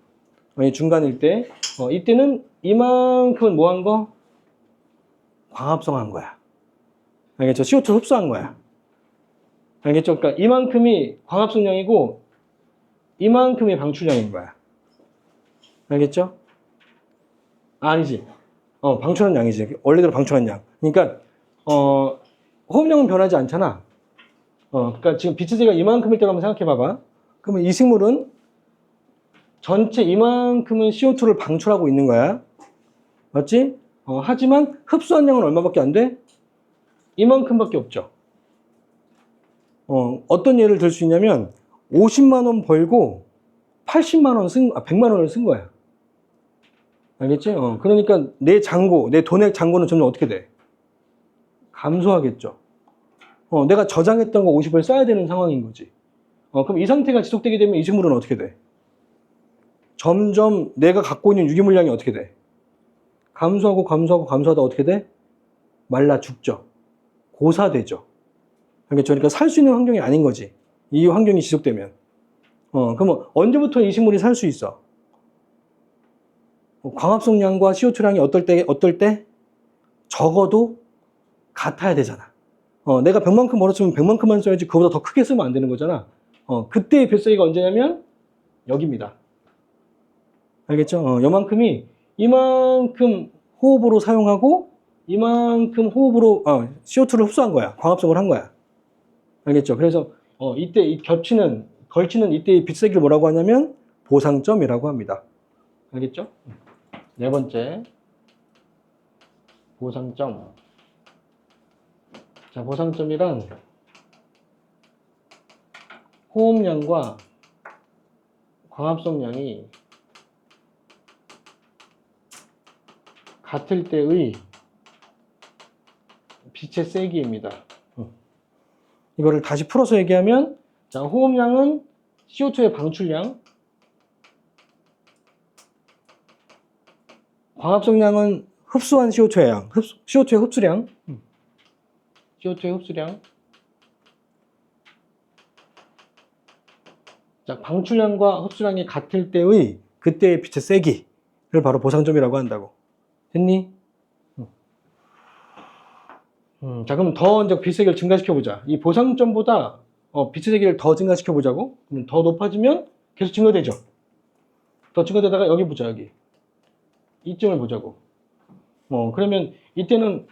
중간일 때, 이때는 이만큼은 뭐 한 거? 광합성한 거야. 알겠죠? CO2 흡수한 거야. 알겠죠? 그러니까 이만큼이 광합성량이고 이만큼이 방출량인 거야. 알겠죠? 아니지. 방출한 양이지. 원래대로 방출한 양. 그러니까 호흡량은 변하지 않잖아. 그러니까 지금 빛의 세기가 이만큼일 때로 한번 생각해 봐봐. 그러면 이 식물은 전체 이만큼은 CO2를 방출하고 있는 거야. 맞지? 하지만 흡수한 양은 얼마밖에 안 돼? 이만큼밖에 없죠. 어떤 예를 들 수 있냐면 50만 원 벌고 80만 원 100만 원을 쓴 거야. 알겠지? 그러니까 내 돈의 잔고는 점점 어떻게 돼? 감소하겠죠. 내가 저장했던 거 50을 써야 되는 상황인 거지. 그럼 이 상태가 지속되게 되면 이 식물은 어떻게 돼? 점점 내가 갖고 있는 유기물량이 어떻게 돼? 감소하다 어떻게 돼? 말라 죽죠. 고사되죠. 알겠죠? 그러니까 살 수 있는 환경이 아닌 거지. 이 환경이 지속되면. 그러면 언제부터 이 식물이 살 수 있어? 광합성량과 CO2량이 어떨 때? 적어도 같아야 되잖아. 내가 100만큼 벌었으면 100만큼만 써야지 그거보다 더 크게 쓰면 안 되는 거잖아. 그때의 뱃세기가 언제냐면 여기입니다. 알겠죠? 이만큼 호흡으로 사용하고 이만큼 호흡으로 CO2를 흡수한 거야. 광합성을 한 거야. 알겠죠? 그래서 이때 이 걸치는 이때의 빛세기를 뭐라고 하냐면 보상점이라고 합니다. 알겠죠? 네 번째, 보상점. 자, 보상점이란 호흡량과 광합성량이 같을 때의 빛의 세기입니다. 이거를 다시 풀어서 얘기하면, 자, 호흡량은 CO2의 방출량, 광합성량은 흡수한 CO2의 양, CO2의 흡수량, CO2의 흡수량. 자, 방출량과 흡수량이 같을 때의 그때의 빛의 세기를 바로 보상점이라고 한다고. 됐니? 자, 그럼 더 이제 빛의 세기를 증가시켜보자. 이 보상점보다 빛의 세기를 더 증가시켜보자고. 그럼 더 높아지면 계속 증가되죠. 더 증가되다가 여기 보자, 여기. 이점을 보자고. 그러면 이때는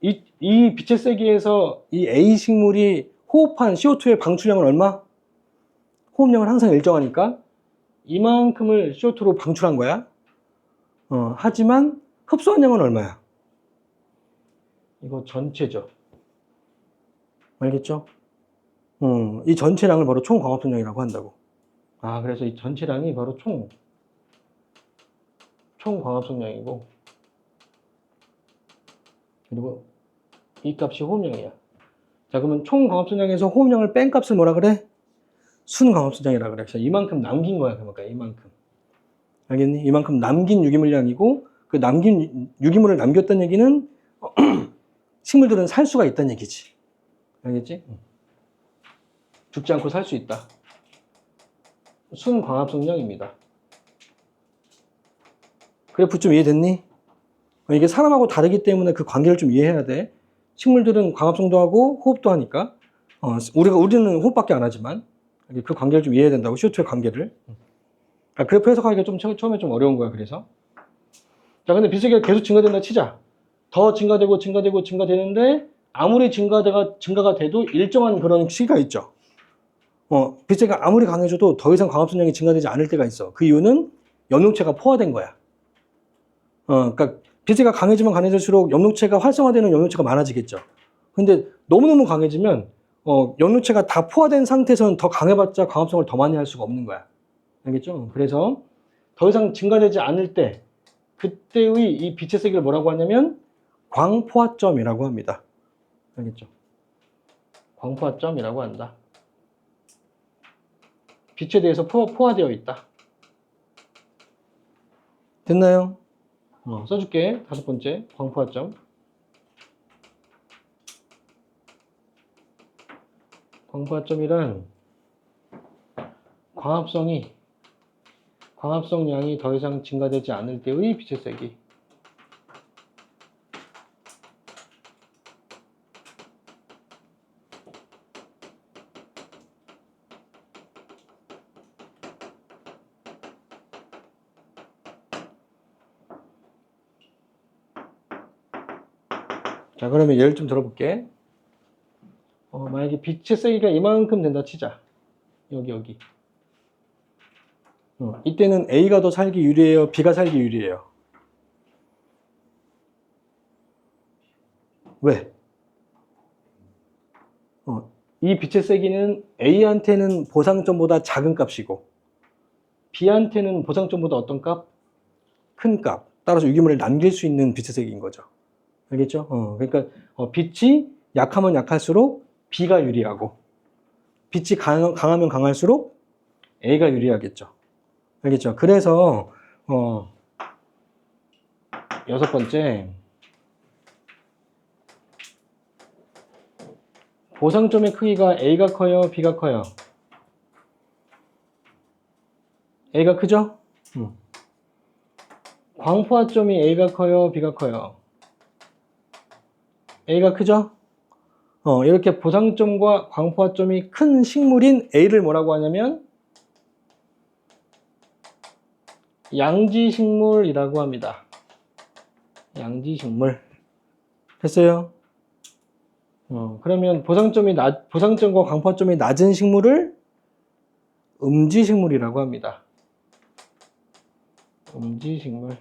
이 빛의 세기에서 이 A 식물이 호흡한 CO2의 방출량은 얼마? 호흡량은 항상 일정하니까 이만큼을 CO2로 방출한 거야. 하지만 흡수한 양은 얼마야? 이거 전체죠. 알겠죠? 이 전체량을 바로 총광합성량이라고 한다고. 아, 그래서 이 전체량이 바로 총광합성량이고, 그리고 이 값이 호흡량이야. 자, 그러면 총광합성량에서 호흡량을 뺀 값을 뭐라 그래? 순광합성량이라 그래. 그래서 이만큼 남긴 거야. 그러니까 이만큼. 알겠니? 이만큼 남긴 유기물량이고, 그 남긴 유기물을 남겼다는 얘기는 식물들은 살 수가 있다는 얘기지. 알겠지? 죽지 않고 살 수 있다. 순광합성량입니다. 그래프 좀 이해됐니? 이게 사람하고 다르기 때문에 그 관계를 좀 이해해야 돼. 식물들은 광합성도 하고 호흡도 하니까. 우리는 호흡밖에 안 하지만 그 관계를 좀 이해해야 된다고. CO2의 관계를. 그래프 해석하기가 좀 처음에 좀 어려운 거야. 그래서. 자, 근데 빛세기가 계속 증가된다 치자. 더 증가되는데 아무리 증가가 돼도 일정한 그런 시기가 있죠. 빛세기가 아무리 강해져도 더 이상 광합성량이 증가되지 않을 때가 있어. 그 이유는 염록체가 포화된 거야. 그러니까 빛세기가 강해지면 강해질수록 염록체가 활성화되는 염록체가 많아지겠죠. 근데 너무너무 강해지면 염록체가 다 포화된 상태에서는 더 강해봤자 광합성을 더 많이 할 수가 없는 거야. 알겠죠? 그래서 더 이상 증가되지 않을 때 그때의 이 빛의 세기를 뭐라고 하냐면 광포화점이라고 합니다. 알겠죠? 광포화점이라고 한다. 빛에 대해서 포화되어 있다. 됐나요? 써줄게. 5번째 광포화점. 광포화점이란 광합성량이 더 이상 증가되지 않을 때의 빛의 세기. 자, 그러면 예를 좀 들어볼게. 만약에 빛의 세기가 이만큼 된다 치자. 여기. 이때는 A가 더 살기 유리해요? B가 살기 유리해요? 왜? 이 빛의 세기는 A한테는 보상점보다 작은 값이고 B한테는 보상점보다 어떤 값? 큰 값. 따라서 유기물을 남길 수 있는 빛의 세기인 거죠. 알겠죠? 그러니까 빛이 약하면 약할수록 B가 유리하고 빛이 강하면 강할수록 A가 유리하겠죠. 알겠죠? 그래서 6번째 보상점의 크기가 A가 커요? B가 커요? A가 크죠? 광포화점이 A가 커요? B가 커요? A가 크죠? 이렇게 보상점과 광포화점이 큰 식물인 A를 뭐라고 하냐면 양지식물이라고 합니다. 양지식물. 됐어요? 그러면 보상점과 광포화점이 낮은 식물을 음지식물이라고 합니다. 음지식물.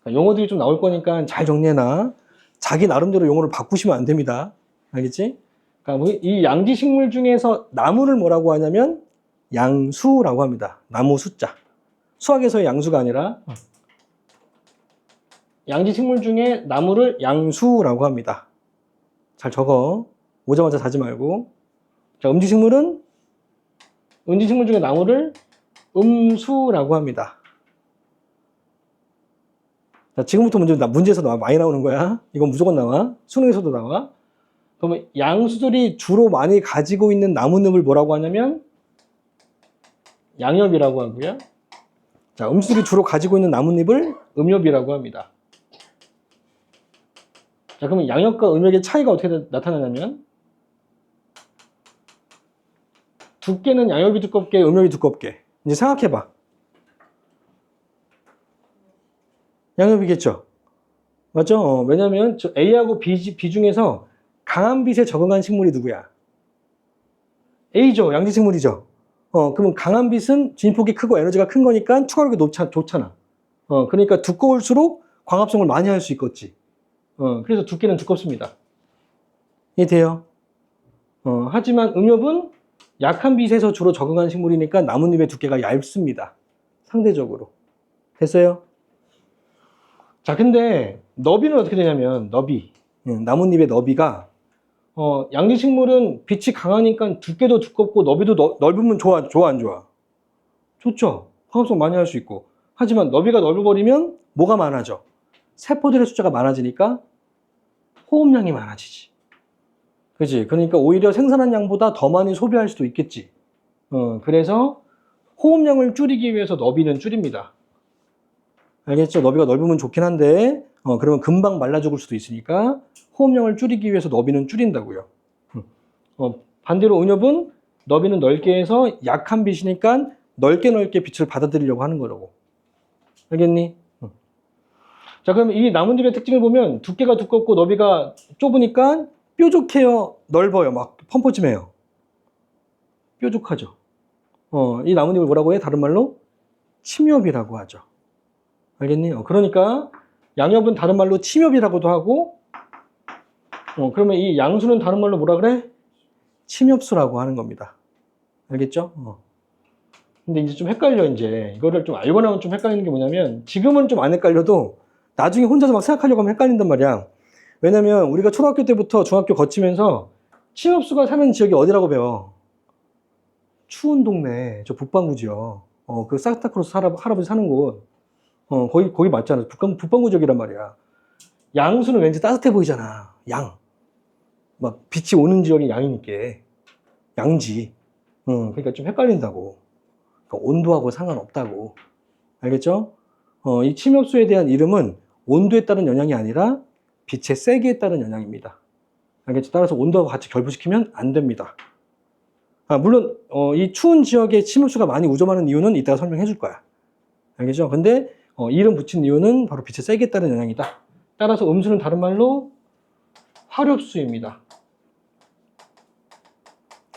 용어들이 좀 나올 거니까 잘 정리해놔. 자기 나름대로 용어를 바꾸시면 안 됩니다. 알겠지? 그러니까 이 양지식물 중에서 나무를 뭐라고 하냐면 양수라고 합니다. 나무 수자. 수학에서의 양수가 아니라 양지식물 중에 나무를 양수라고 합니다. 잘 적어. 오자마자 자지 말고. 자, 음지식물 중에 나무를 음수라고 합니다. 자, 지금부터 문제에서 많이 나오는 거야. 이건 무조건 나와. 수능에서도 나와. 그러면 양수들이 주로 많이 가지고 있는 나뭇잎을 뭐라고 하냐면 양엽이라고 하고요. 자, 음수들이 주로 가지고 있는 나뭇잎을 음엽이라고 합니다. 자, 그러면 양엽과 음엽의 차이가 어떻게 나타나냐면 두께는 양엽이 두껍게, 음엽이 두껍게. 이제 생각해봐. 양엽이겠죠? 맞죠? 왜냐면 저 A하고 B 중에서 강한 빛에 적응한 식물이 누구야? A죠. 양지식물이죠. 그러면 강한 빛은 진폭이 크고 에너지가 큰 거니까 추가력이 좋잖아. 그러니까 두꺼울수록 광합성을 많이 할 수 있겠지. 그래서 두께는 두껍습니다. 이해돼요? 하지만 음엽은 약한 빛에서 주로 적응한 식물이니까 나뭇잎의 두께가 얇습니다. 상대적으로. 됐어요? 자, 근데 너비는 어떻게 되냐면 나뭇잎의 너비가 양지식물은 빛이 강하니까 두께도 두껍고 너비도 넓으면 좋아 안 좋아? 좋죠. 광합성 많이 할 수 있고. 하지만 너비가 넓어버리면 뭐가 많아져? 세포들의 숫자가 많아지니까 호흡량이 많아지지. 그치? 그러니까 오히려 생산한 양보다 더 많이 소비할 수도 있겠지. 그래서 호흡량을 줄이기 위해서 너비는 줄입니다. 알겠죠? 너비가 넓으면 좋긴 한데 그러면 금방 말라 죽을 수도 있으니까 호흡량을 줄이기 위해서 너비는 줄인다고요. 반대로 은엽은 너비는 넓게 해서 약한 빛이니까 넓게 빛을 받아들이려고 하는 거라고. 알겠니? 자, 그럼 이 나뭇잎의 특징을 보면 두께가 두껍고 너비가 좁으니까 뾰족해요, 넓어요, 막 펌퍼짐해요. 뾰족하죠. 이 나뭇잎을 뭐라고 해? 다른 말로 침엽이라고 하죠. 알겠니? 그러니까 양엽은 다른 말로 침엽이라고도 하고, 그러면 이 양수는 다른 말로 뭐라 그래? 침엽수라고 하는 겁니다. 알겠죠? 근데 이제 좀 헷갈려, 이제. 이거를 좀 알고 나면 좀 헷갈리는 게 뭐냐면, 지금은 좀 안 헷갈려도 나중에 혼자서 막 생각하려고 하면 헷갈린단 말이야. 왜냐면 우리가 초등학교 때부터 중학교 거치면서 침엽수가 사는 지역이 어디라고 배워? 추운 동네, 저 북방구지요. 그 산타크로스 할아버지 사는 곳. 거기 맞잖아. 북방구 지역이란 말이야. 양수는 왠지 따뜻해 보이잖아. 막 빛이 오는 지역이 양이니까. 양지. 그러니까 좀 헷갈린다고. 그러니까 온도하고 상관없다고. 알겠죠? 이 침엽수에 대한 이름은 온도에 따른 영향이 아니라 빛의 세기에 따른 영향입니다. 알겠죠? 따라서 온도하고 같이 결부시키면 안 됩니다. 물론 이 추운 지역에 침엽수가 많이 우점하는 이유는 이따가 설명해 줄 거야. 알겠죠? 근데 이름 붙인 이유는 바로 빛의 세기에 따른 영향이다. 따라서 음수는 다른 말로 화력수입니다.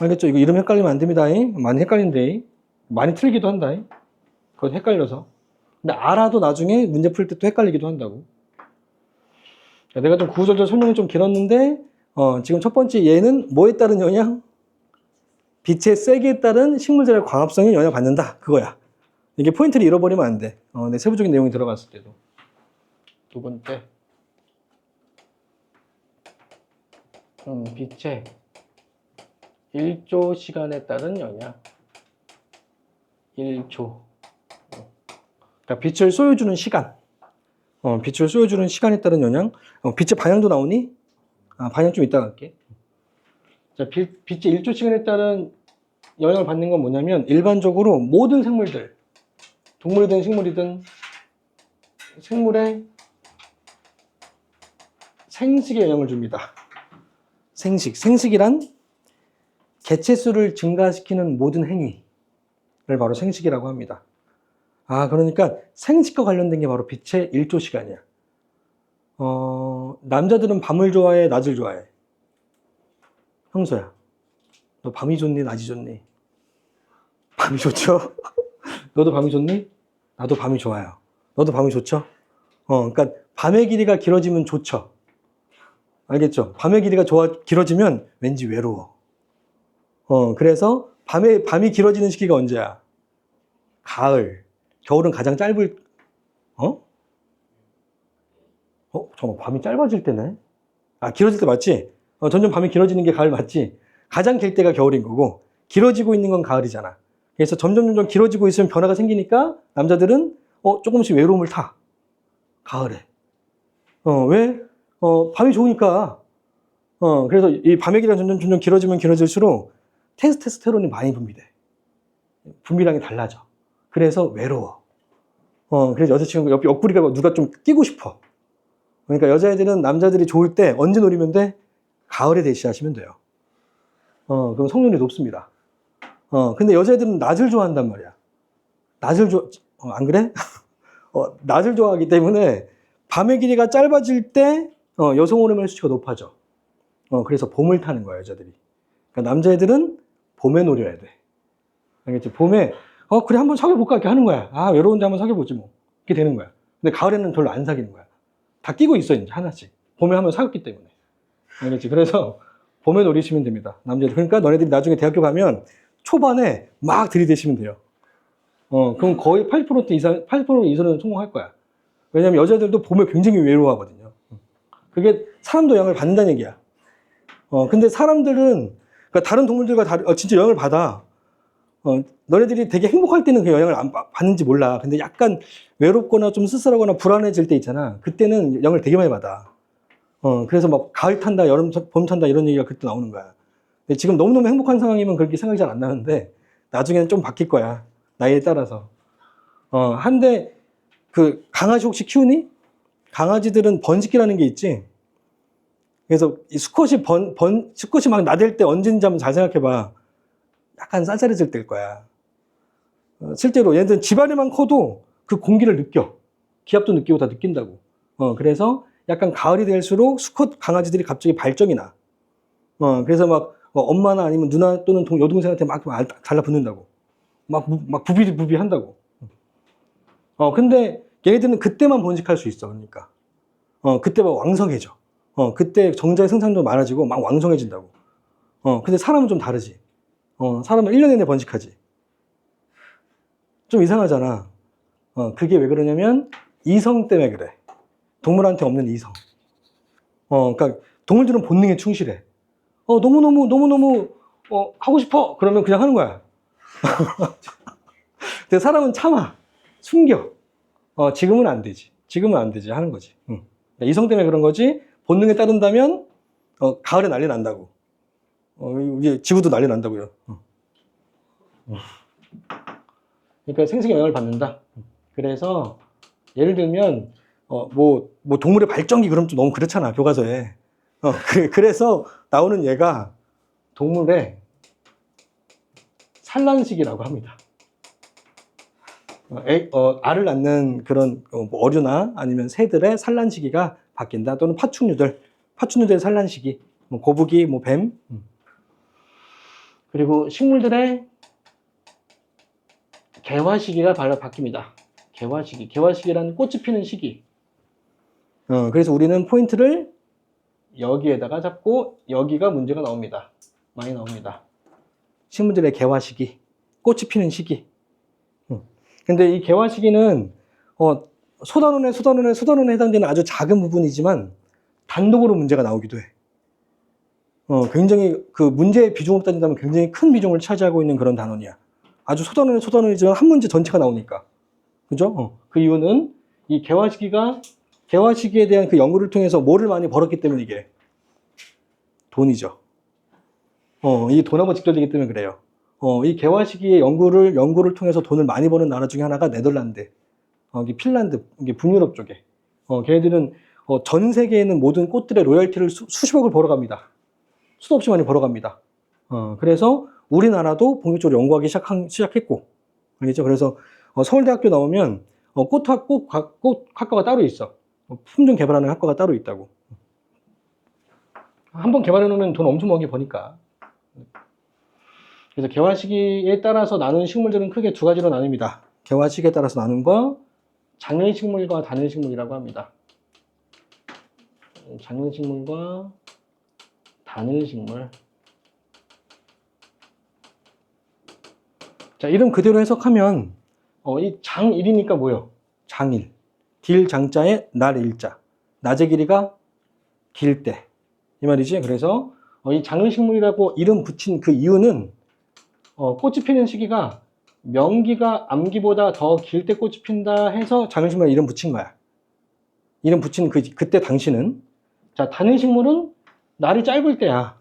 알겠죠? 이거 이름 헷갈리면 안 됩니다. 많이 헷갈린대. 많이 틀리기도 한다. 그거 헷갈려서. 근데 알아도 나중에 문제 풀 때 또 헷갈리기도 한다고. 내가 좀 구구절절 설명이 좀 길었는데 지금 첫 번째 얘는 뭐에 따른 영향? 빛의 세기에 따른 식물들의 광합성에 영향받는다. 그거야. 이게 포인트를 잃어버리면 안 돼. 내 세부적인 내용이 들어갔을 때도. 두 번째. 빛의 1조 시간에 따른 영향. 1조. 그러니까 빛을 쏘여주는 시간. 빛을 쏘여주는 시간에 따른 영향. 빛의 방향도 나오니? 방향 좀 이따가 할게. 자, 빛의 1조 시간에 따른 영향을 받는 건 뭐냐면 일반적으로 모든 생물들, 동물이든 식물이든 생물의 생식에 영향을 줍니다. 생식이란 개체수를 증가시키는 모든 행위를 바로 생식이라고 합니다. 그러니까 생식과 관련된 게 바로 빛의 1조 시간이야. 남자들은 밤을 좋아해, 낮을 좋아해? 형서야, 너 밤이 좋니, 낮이 좋니? 밤이 좋죠? 너도 밤이 좋니? 나도 밤이 좋아요. 너도 밤이 좋죠? 그러니까 밤의 길이가 길어지면 좋죠. 알겠죠? 밤의 길이가 길어지면 왠지 외로워. 그래서 밤이 길어지는 시기가 언제야? 가을. 겨울은 가장 짧을, 잠깐, 밤이 짧아질 때네? 길어질 때 맞지? 점점 밤이 길어지는 게 가을 맞지? 가장 길 때가 겨울인 거고, 길어지고 있는 건 가을이잖아. 그래서 점점 길어지고 있으면 변화가 생기니까 남자들은 조금씩 외로움을 타. 가을에. 왜? 밤이 좋으니까. 그래서 이 밤의 길이가 점점 길어지면 길어질수록 테스토스테론이 많이 분비돼. 분비량이 달라져. 그래서 외로워. 그래서 여자친구 옆구리가 누가 좀 끼고 싶어. 그러니까 여자애들은 남자들이 좋을 때 언제 노리면 돼? 가을에 대시하시면 돼요. 그럼 성률이 높습니다. 근데 여자애들은 낮을 좋아한단 말이야. 안 그래? 낮을 좋아하기 때문에 밤의 길이가 짧아질 때 여성 호르몬 수치가 높아져. 그래서 봄을 타는 거야, 여자들이. 그러니까 남자애들은 봄에 노려야 돼. 알겠지? 봄에 그래 한번 사귀어볼까 이렇게 하는 거야. 외로운데 한번 사귀어보지 뭐. 이렇게 되는 거야. 근데 가을에는 별로 안 사귀는 거야. 다 끼고 있어 이제 하나씩. 봄에 한번 사귀었기 때문에. 알겠지? 그래서 봄에 노리시면 됩니다. 남자들. 그러니까 너네들이 나중에 대학교 가면 초반에 막 들이대시면 돼요. 그럼 거의 80% 이상은 성공할 거야. 왜냐면 여자들도 봄에 굉장히 외로워하거든요. 그게 사람도 영향을 받는다는 얘기야. 근데 사람들은, 그러니까 다른 동물들과 진짜 영향을 받아. 너네들이 되게 행복할 때는 그 영향을 안 받는지 몰라. 근데 약간 외롭거나 좀 쓸쓸하거나 불안해질 때 있잖아. 그때는 영향을 되게 많이 받아. 그래서 막 가을 탄다, 봄 탄다 이런 얘기가 그때 나오는 거야. 근데 지금 너무너무 행복한 상황이면 그렇게 생각이 잘 안 나는데 나중에는 좀 바뀔 거야. 나이에 따라서. 한데 그 강아지 혹시 키우니? 강아지들은 번식기라는 게 있지. 그래서 이 수컷이 막 나댈 때 언제인지 한번 잘 생각해봐. 약간 쌀쌀해질 때일 거야. 실제로 얘네들은 집안에만 커도 그 공기를 느껴. 기압도 느끼고 다 느낀다고. 그래서 약간 가을이 될수록 수컷 강아지들이 갑자기 발정이 나. 그래서 막 엄마나 아니면 누나 또는 여동생한테 막 달라붙는다고. 막 부비 한다고. 근데 얘네들은 그때만 번식할 수 있어. 그러니까. 그때 막 왕성해져. 그때 정자의 생산도 많아지고 막 왕성해진다고. 근데 사람은 좀 다르지. 사람은 1년 내내 번식하지. 좀 이상하잖아. 그게 왜 그러냐면 이성 때문에 그래. 동물한테 없는 이성. 그러니까 동물들은 본능에 충실해. 너무너무 하고 싶어. 그러면 그냥 하는 거야. 근데 사람은 참아. 숨겨. 지금은 안 되지. 지금은 안 되지. 하는 거지. 이성 때문에 그런 거지. 본능에 따른다면 가을에 난리 난다고. 우리 지구도 난리 난다고요. 그러니까 생식에 영향을 받는다. 그래서 예를 들면 뭐 동물의 발전기 그럼 좀 너무 그렇잖아 교과서에. 그래서 나오는 얘가 동물의 산란식이라고 합니다. 알을 낳는 그런 뭐 어류나 아니면 새들의 산란 시기가 바뀐다. 또는 파충류들의 산란 시기, 뭐 거북이, 뭐 뱀. 그리고 식물들의 개화 시기가 바뀝니다. 개화시기라는 꽃이 피는 시기. 그래서 우리는 포인트를 여기에다가 잡고 여기가 문제가 나옵니다. 많이 나옵니다. 식물들의 개화 시기, 꽃이 피는 시기. 근데 이 개화 시기는 소단원에 해당되는 아주 작은 부분이지만 단독으로 문제가 나오기도 해. 굉장히 그 문제의 비중으로 따진다면 굉장히 큰 비중을 차지하고 있는 그런 단원이야. 아주 소단원이지만 한 문제 전체가 나오니까. 그죠? 그 이유는 이 개화 시기에 대한 그 연구를 통해서 뭐를 많이 벌었기 때문에 이게 돈이죠. 이게 돈하고 직결되기 때문에 그래요. 이 개화 시기의 연구를 통해서 돈을 많이 버는 나라 중에 하나가 네덜란드, 이게 핀란드, 이게 북유럽 쪽에. 걔네들은 전 세계에 있는 모든 꽃들의 로열티를 수십억을 벌어갑니다. 수도 없이 많이 벌어갑니다. 그래서 우리나라도 본격적으로 연구하기 시작했고, 알겠죠? 그래서 서울대학교 나오면 꽃 학과가 따로 있어. 품종 개발하는 학과가 따로 있다고. 한번 개발해 놓으면 돈 엄청 많게 버니까. 그래서 개화 시기에 따라서 나누는 식물들은 크게 두 가지로 나뉩니다. 개화 시기에 따라서 나눈 거 장년식물과 단일식물이라고 합니다. 장년식물과 단일식물. 자, 이름 그대로 해석하면 이 장일이니까 뭐요? 장일. 길 장자에 날 일자. 낮의 길이가 길 때. 이 말이지. 그래서 이 장일식물이라고 이름 붙인 그 이유는 꽃이 피는 시기가 명기가 암기보다 더 길 때 꽃이 핀다 해서 장일식물 이름 붙인 거야. 이름 붙인 그때 당시는. 자, 단일식물은 날이 짧을 때야.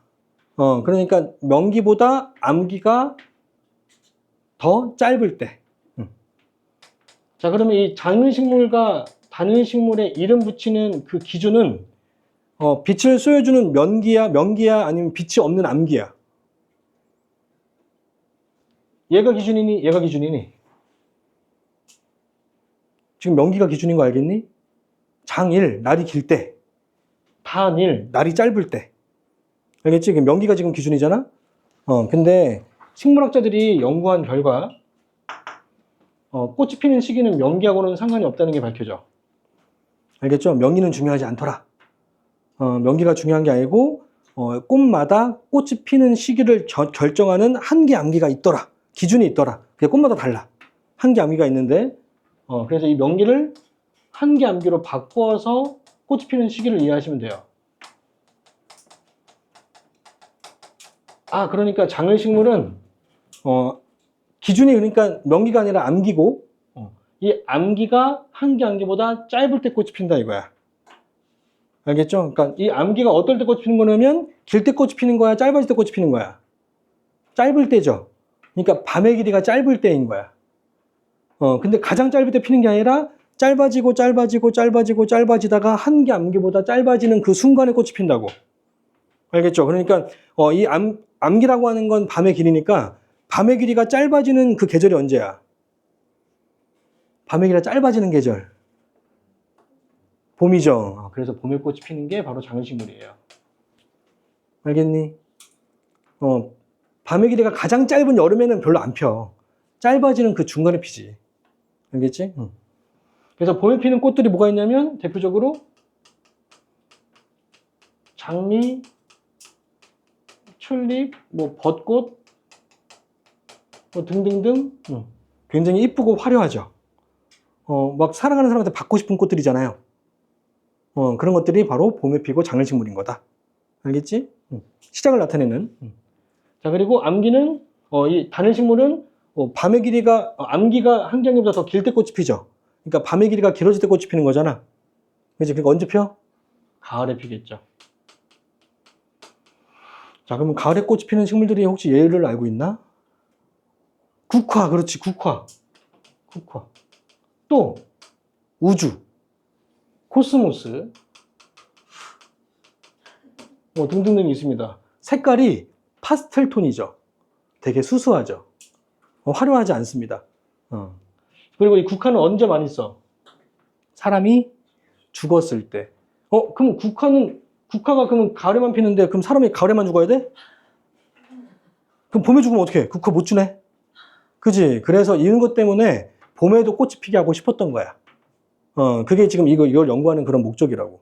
그러니까 명기보다 암기가 더 짧을 때. 자, 그러면 이 장일식물과 단일식물에 이름 붙이는 그 기준은 빛을 쏘여주는 명기야 아니면 빛이 없는 암기야? 얘가 기준이니 얘가 기준이니? 지금 명기가 기준인 거 알겠니? 장일, 날이 길 때. 단일, 날이 짧을 때. 알겠지? 명기가 지금 기준이잖아? 근데 식물학자들이 연구한 결과 꽃이 피는 시기는 명기하고는 상관이 없다는 게 밝혀져. 알겠죠? 명기는 중요하지 않더라. 명기가 중요한 게 아니고 꽃마다 꽃이 피는 시기를 결정하는 한계 암기가 있더라. 기준이 있더라. 그게 꽃마다 달라. 한계 암기가 있는데 그래서 이 명기를 한계 암기로 바꿔서 꽃이 피는 시기를 이해하시면 돼요. 그러니까 장일식물은 기준이 그러니까 명기가 아니라 암기고 이 암기가 한계 암기보다 짧을 때 꽃이 핀다 이거야. 알겠죠? 그러니까 이 암기가 어떨 때 꽃이 피는 거냐면 길 때 꽃이 피는 거야, 짧아질 때 꽃이 피는 거야. 짧을 때죠. 그러니까 밤의 길이가 짧을 때인 거야. 근데 가장 짧을 때 피는 게 아니라 짧아지다가 한계 암기보다 짧아지는 그 순간에 꽃이 핀다고. 알겠죠? 그러니까 이 암기라고 하는 건 밤의 길이니까 밤의 길이가 짧아지는 그 계절이 언제야? 밤의 길이가 짧아지는 계절. 봄이죠. 그래서 봄에 꽃이 피는 게 바로 장일식물이에요. 알겠니? 밤의 길이가 가장 짧은 여름에는 별로 안 펴. 짧아지는 그 중간에 피지. 알겠지? 그래서 봄에 피는 꽃들이 뭐가 있냐면 대표적으로 장미, 튤립, 벚꽃, 등등등 굉장히 이쁘고 화려하죠. 막 사랑하는 사람한테 받고 싶은 꽃들이잖아요. 그런 것들이 바로 봄에 피고 장일식물인 거다. 알겠지? 시작을 나타내는. 자, 그리고 암기는 이 단일식물은 밤의 길이가 암기가 한계 암기보다 더 길 때 꽃이 피죠. 그러니까 밤의 길이가 길어질 때 꽃이 피는 거잖아. 그렇지? 그러니까 언제 펴? 가을에 피겠죠. 자, 그러면 가을에 꽃이 피는 식물들이 혹시 예를 알고 있나? 국화, 그렇지, 국화. 또 우주, 코스모스, 등등등이 있습니다. 색깔이 파스텔 톤이죠. 되게 수수하죠. 화려하지 않습니다. 그리고 이 국화는 언제 많이 써? 사람이 죽었을 때. 그럼 국화가 그러면 가을에만 피는데 그럼 사람이 가을에만 죽어야 돼? 그럼 봄에 죽으면 어떡해? 국화 못 주네? 그지? 그래서 이런 것 때문에 봄에도 꽃이 피게 하고 싶었던 거야. 그게 지금 이걸 연구하는 그런 목적이라고.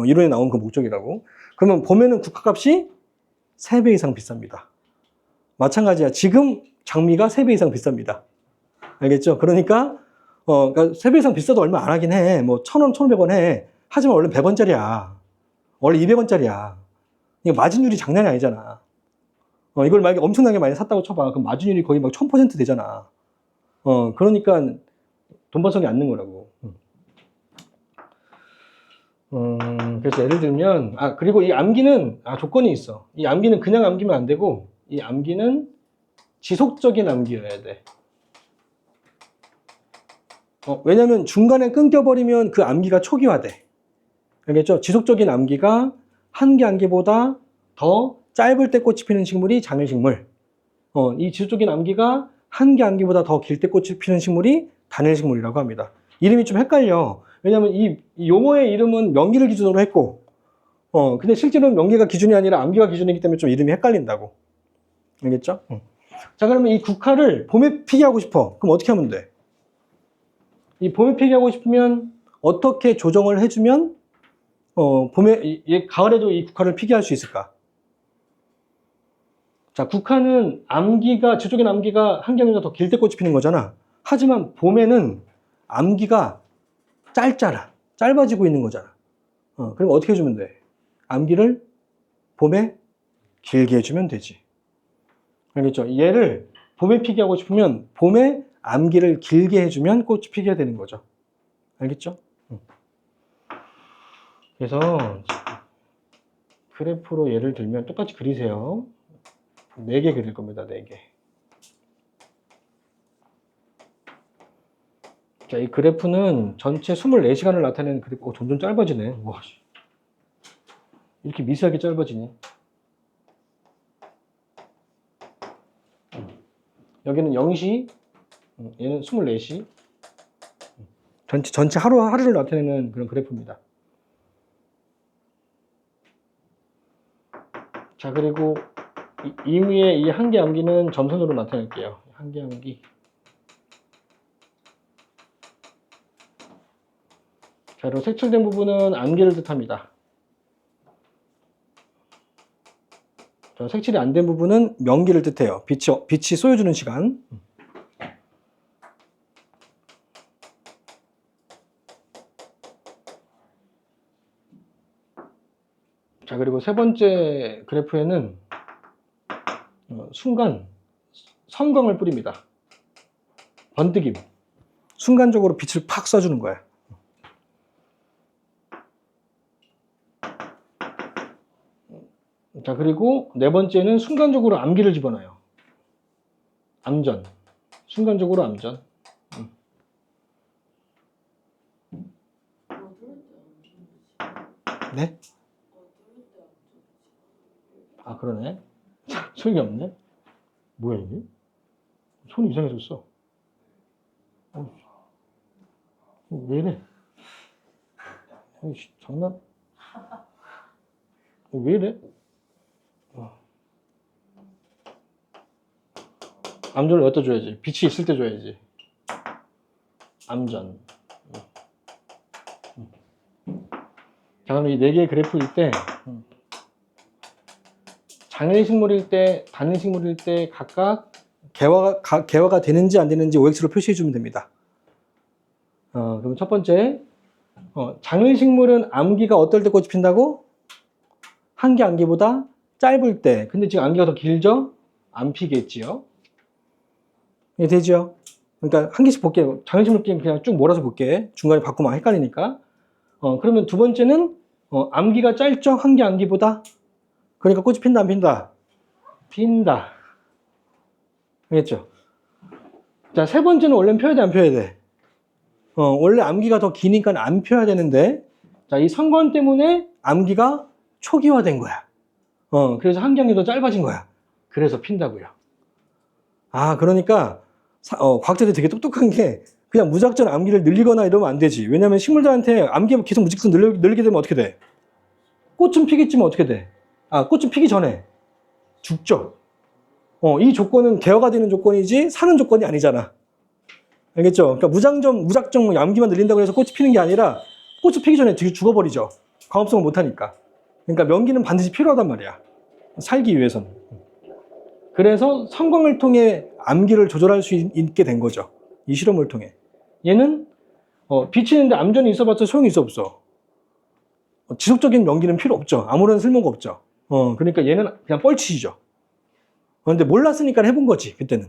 이론에 나온 그 목적이라고. 그러면 봄에는 국화값이 3배 이상 비쌉니다. 마찬가지야. 지금 장미가 3배 이상 비쌉니다. 알겠죠? 그러니까 3배 이상 비싸도 얼마 안 하긴 해. 1,000원, 1,500원 해. 하지만 원래 100원짜리야. 원래 200원짜리야. 이거 마진율이 장난이 아니잖아. 이걸 만약에 엄청나게 많이 샀다고 쳐봐. 그럼 마진율이 거의 막 1000% 되잖아. 그러니까 돈 번성이 않는 거라고. 그래서 예를 들면, 그리고 이 암기는, 조건이 있어. 이 암기는 그냥 암기면 안 되고, 이 암기는 지속적인 암기여야 돼. 왜냐면 중간에 끊겨버리면 그 암기가 초기화돼. 알겠죠? 지속적인 암기가 한계 암기보다 더 짧을 때 꽃이 피는 식물이 장일식물. 이 지속적인 암기가 한계 암기보다 더 길 때 꽃이 피는 식물이 단일식물이라고 합니다. 이름이 좀 헷갈려. 왜냐면 이 용어의 이름은 명기를 기준으로 했고, 근데 실제로는 명기가 기준이 아니라 암기가 기준이기 때문에 좀 이름이 헷갈린다고. 알겠죠? 자, 그러면 이 국화를 봄에 피게 하고 싶어. 그럼 어떻게 하면 돼? 이 봄에 피게 하고 싶으면 어떻게 조정을 해주면 가을에도 이 국화를 피게 할 수 있을까? 자, 국화는 암기가, 저쪽엔 암기가 한경이가 더 길 때 꽃이 피는 거잖아. 하지만 봄에는 암기가 짧잖아. 짧아지고 있는 거잖아. 그럼 어떻게 해주면 돼? 암기를 봄에 길게 해주면 되지. 알겠죠? 얘를 봄에 피게 하고 싶으면 봄에 암기를 길게 해주면 꽃이 피게 되는 거죠. 알겠죠? 그래서 그래프로 예를 들면 똑같이 그리세요. 4개 그릴 겁니다. 4개. 자, 이 그래프는 전체 24시간을 나타내는 그래프. 점점 짧아지네. 와, 이렇게 미세하게 짧아지니. 여기는 0시, 얘는 24시. 전체 하루를 나타내는 그런 그래프입니다. 자, 그리고 이 위에 이 한계 암기는 점선으로 나타낼게요. 한계 암기. 자, 그리고 색칠된 부분은 암기를 뜻합니다. 자, 색칠이 안 된 부분은 명기를 뜻해요. 빛이 쏘여주는 시간. 자, 그리고 세 번째 그래프에는 순간 섬광을 뿌립니다. 번뜩임. 순간적으로 빛을 팍 쏴주는 거야. 자, 그리고 네 번째는 순간적으로 암기를 집어넣어요. 암전. 순간적으로 암전. 네? 아, 그러네. 소용이 없네. 뭐야, 이게? 손이 이상해졌어. 왜 이래? 장난? 왜 이래? 암전을 어디다 줘야지? 빛이 있을 때 줘야지. 암전. 자, 그럼 이 4개의 그래프일 때 장일식물일 때, 단일식물일 때 각각 개화가 되는지 안 되는지 OX로 표시해 주면 됩니다. 그럼 첫 번째, 장일식물은 암기가 어떨 때 꽃이 핀다고? 한기 암기보다 짧을 때. 근데 지금 암기가 더 길죠? 안 피겠지요? 예, 되죠? 그러니까 한 개씩 볼게요. 장일식물 그냥 쭉 몰아서 볼게. 중간에 바꾸면 헷갈리니까. 그러면 두 번째는 암기가 짧죠? 한기 암기보다. 그러니까 꽃이 핀다 안 핀다? 핀다. 알겠죠? 자, 세 번째는 원래는 펴야 돼 안 펴야 돼? 원래 암기가 더 기니까 안 펴야 되는데, 자, 이 상관 때문에 암기가 초기화된 거야. 그래서 한경이 더 짧아진 거야. 그래서 핀다고요. 아, 그러니까 과학자들이 되게 똑똑한 게 그냥 무작정 암기를 늘리거나 이러면 안 되지. 왜냐면 식물들한테 암기 계속 무작정 늘리게 되면 어떻게 돼? 꽃은 피겠지만 어떻게 돼? 아, 꽃은 피기 전에 죽죠. 이 조건은 개화가 되는 조건이지 사는 조건이 아니잖아. 알겠죠? 그러니까 무작정 암기만 늘린다고 해서 꽃이 피는 게 아니라 꽃이 피기 전에 죽어버리죠. 광합성을 못하니까. 그러니까 명기는 반드시 필요하단 말이야. 살기 위해서는. 그래서 성광을 통해 암기를 조절할 수 있게 된 거죠. 이 실험을 통해. 얘는 비치는데 암전이 있어봤자 소용이 있어 없어. 지속적인 명기는 필요 없죠. 아무런 쓸모가 없죠. 그러니까 얘는 그냥 뻘치죠. 그런데 몰랐으니까 해본 거지 그때는.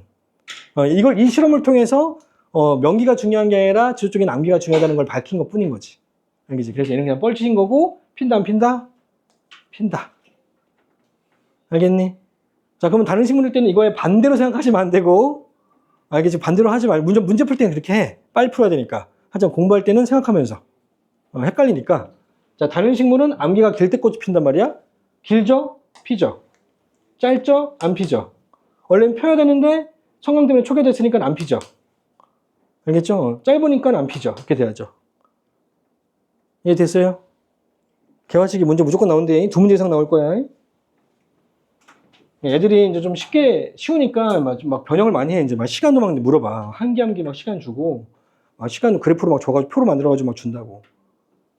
이 실험을 통해서 명기가 중요한 게 아니라 지속적인 암기가 중요하다는 걸 밝힌 것 뿐인 거지. 알겠지? 그래서 얘는 그냥 뻘치인 거고 핀다 안 핀다? 핀다. 알겠니? 자, 그러면 다른 식물일 때는 이거에 반대로 생각하시면 안 되고, 알겠지? 반대로 하지 말고 문제 풀 때는 그렇게 해. 빨리 풀어야 되니까. 하지만 공부할 때는 생각하면서. 헷갈리니까. 자, 다른 식물은 암기가 길 때 꽃이 핀단 말이야. 길죠? 피죠. 짧죠? 안 피죠. 원래는 펴야 되는데 성광 때문에 초기화됐으니까 안 피죠. 알겠죠? 짧으니까 안 피죠. 이렇게 돼야죠. 이해됐어요? 개화식이 문제 무조건 나오는데 2문제 이상 나올 거야. 애들이 이제 좀 쉬우니까 막 변형을 많이 해. 이제 막 시간도 막 물어봐. 한 개 막 시간 주고, 시간 그래프로 막 줘가지고 표로 만들어가지고 막 준다고.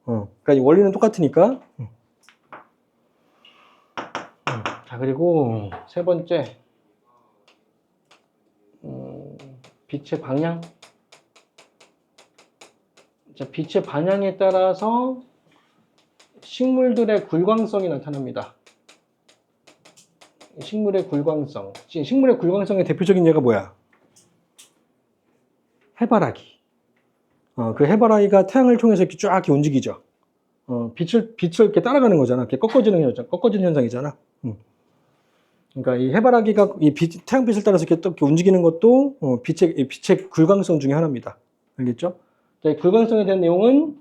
그러니까 원리는 똑같으니까. 자, 자, 그리고 세 번째, 빛의 방향. 자, 빛의 방향에 따라서 식물들의 굴광성이 나타납니다. 식물의 굴광성. 식물의 굴광성의 대표적인 예가 뭐야? 해바라기. 그 해바라기가 태양을 통해서 이렇게 쫙 이렇게 움직이죠. 빛을 이렇게 따라가는 거잖아. 이렇게 꺾어지는 현상이잖아. 그러니까 이 해바라기가 태양빛을 따라서 이렇게 움직이는 것도 빛의 굴광성 중에 하나입니다. 알겠죠? 자, 이 굴광성에 대한 내용은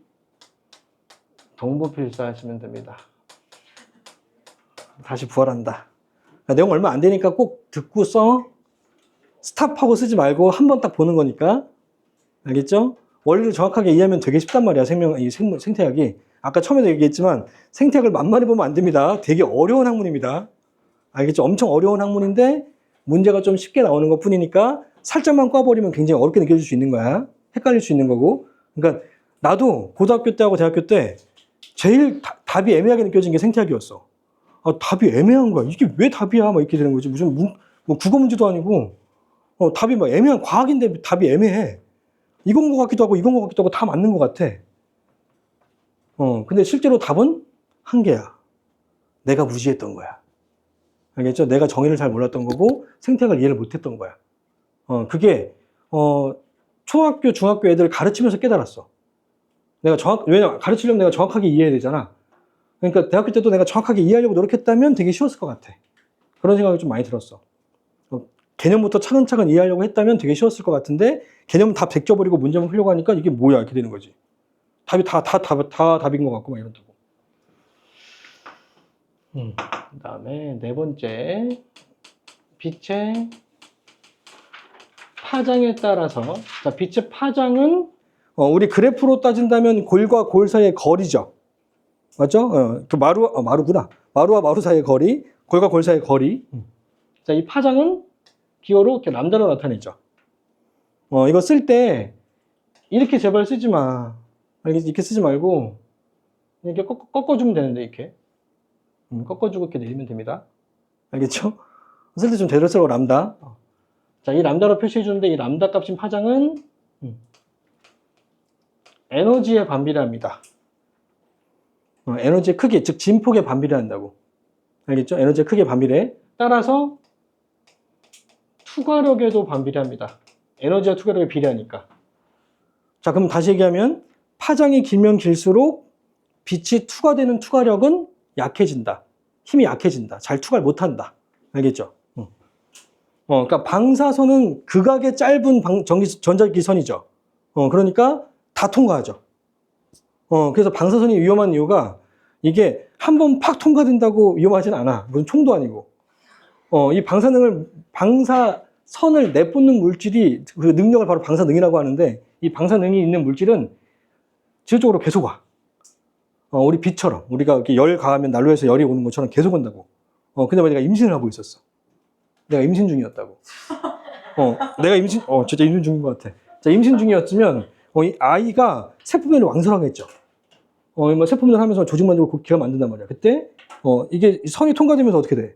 동부필사 하시면 됩니다. 다시 부활한다. 그러니까 내용 얼마 안 되니까 꼭 듣고서 스탑하고 쓰지 말고 한 번 딱 보는 거니까. 알겠죠? 원리를 정확하게 이해하면 되게 쉽단 말이야. 생태학이. 아까 처음에도 얘기했지만 생태학을 만만히 보면 안 됩니다. 되게 어려운 학문입니다. 알겠죠? 엄청 어려운 학문인데 문제가 좀 쉽게 나오는 것 뿐이니까 살짝만 꽈버리면 굉장히 어렵게 느껴질 수 있는 거야. 헷갈릴 수 있는 거고. 그러니까 나도 고등학교 때하고 대학교 때 제일 답이 애매하게 느껴진 게 생태학이었어. 답이 애매한 거야. 이게 왜 답이야? 막 이렇게 되는 거지. 무슨 뭐 국어 문제도 아니고 답이 막 애매한 과학인데 답이 애매해. 이건 것 같기도 하고 이건 것 같기도 하고 다 맞는 것 같아. 근데 실제로 답은 한 개야. 내가 무지했던 거야. 알겠죠? 내가 정의를 잘 몰랐던 거고 생태학을 이해를 못했던 거야. 그게 초등학교, 중학교 애들 가르치면서 깨달았어. 왜냐 가르치려면 내가 정확하게 이해해야 되잖아. 그러니까 대학교 때도 내가 정확하게 이해하려고 노력했다면 되게 쉬웠을 것 같아. 그런 생각이 좀 많이 들었어. 개념부터 차근차근 이해하려고 했다면 되게 쉬웠을 것 같은데 개념은 다 베껴버리고 문제만 풀려고 하니까 이게 뭐야 이렇게 되는 거지. 답이 다 답인 것 같고 막 이런다고. 그 다음에 네 번째, 빛의 파장에 따라서. 자, 빛의 파장은 우리 그래프로 따진다면 골과 골 사이의 거리죠. 맞죠? 그 마루구나. 마루와 마루 사이의 거리, 골과 골 사이의 거리. 자, 이 파장은 기호로 이렇게 람다로 나타내죠. 이거 쓸 때 이렇게 제발 쓰지 마. 알겠지? 이렇게 쓰지 말고 이렇게 꺾어주면 되는데 이렇게 꺾어주고 이렇게 내리면 됩니다. 알겠죠? 쓸 때 좀 제대로 쓰라고 람다. 자, 이 람다로 표시해 주는데 이 람다 값인 파장은 에너지에 반비례합니다. 에너지의 크기, 즉 진폭에 반비례한다고. 알겠죠? 에너지의 크기에 반비례. 따라서 투과력에도 반비례합니다. 에너지와 투과력에 비례하니까. 자, 그럼 다시 얘기하면 파장이 길면 길수록 빛이 투과되는 투과력은 약해진다. 힘이 약해진다. 잘 투과를 못한다. 알겠죠? 그러니까 방사선은 극악의 짧은 전자기선이죠. 그러니까 다 통과하죠. 그래서 방사선이 위험한 이유가 이게 한 번 팍 통과된다고 위험하진 않아. 무슨 총도 아니고. 이 방사선을 내뿜는 물질이 그 능력을 바로 방사능이라고 하는데 이 방사능이 있는 물질은 지속적으로 계속 와. 우리 빛처럼 우리가 이렇게 열 가하면 난로에서 열이 오는 것처럼 계속 온다고. 근데 내가 임신을 하고 있었어. 내가 임신 중이었다고. 진짜 임신 중인 것 같아. 자, 임신 중이었으면 이 아이가 세포면을 왕성하겠죠. 뭐 세포면을 하면서 조직 만들고 기가 만든단 말이야. 그때 이게 선이 통과되면서 어떻게 돼?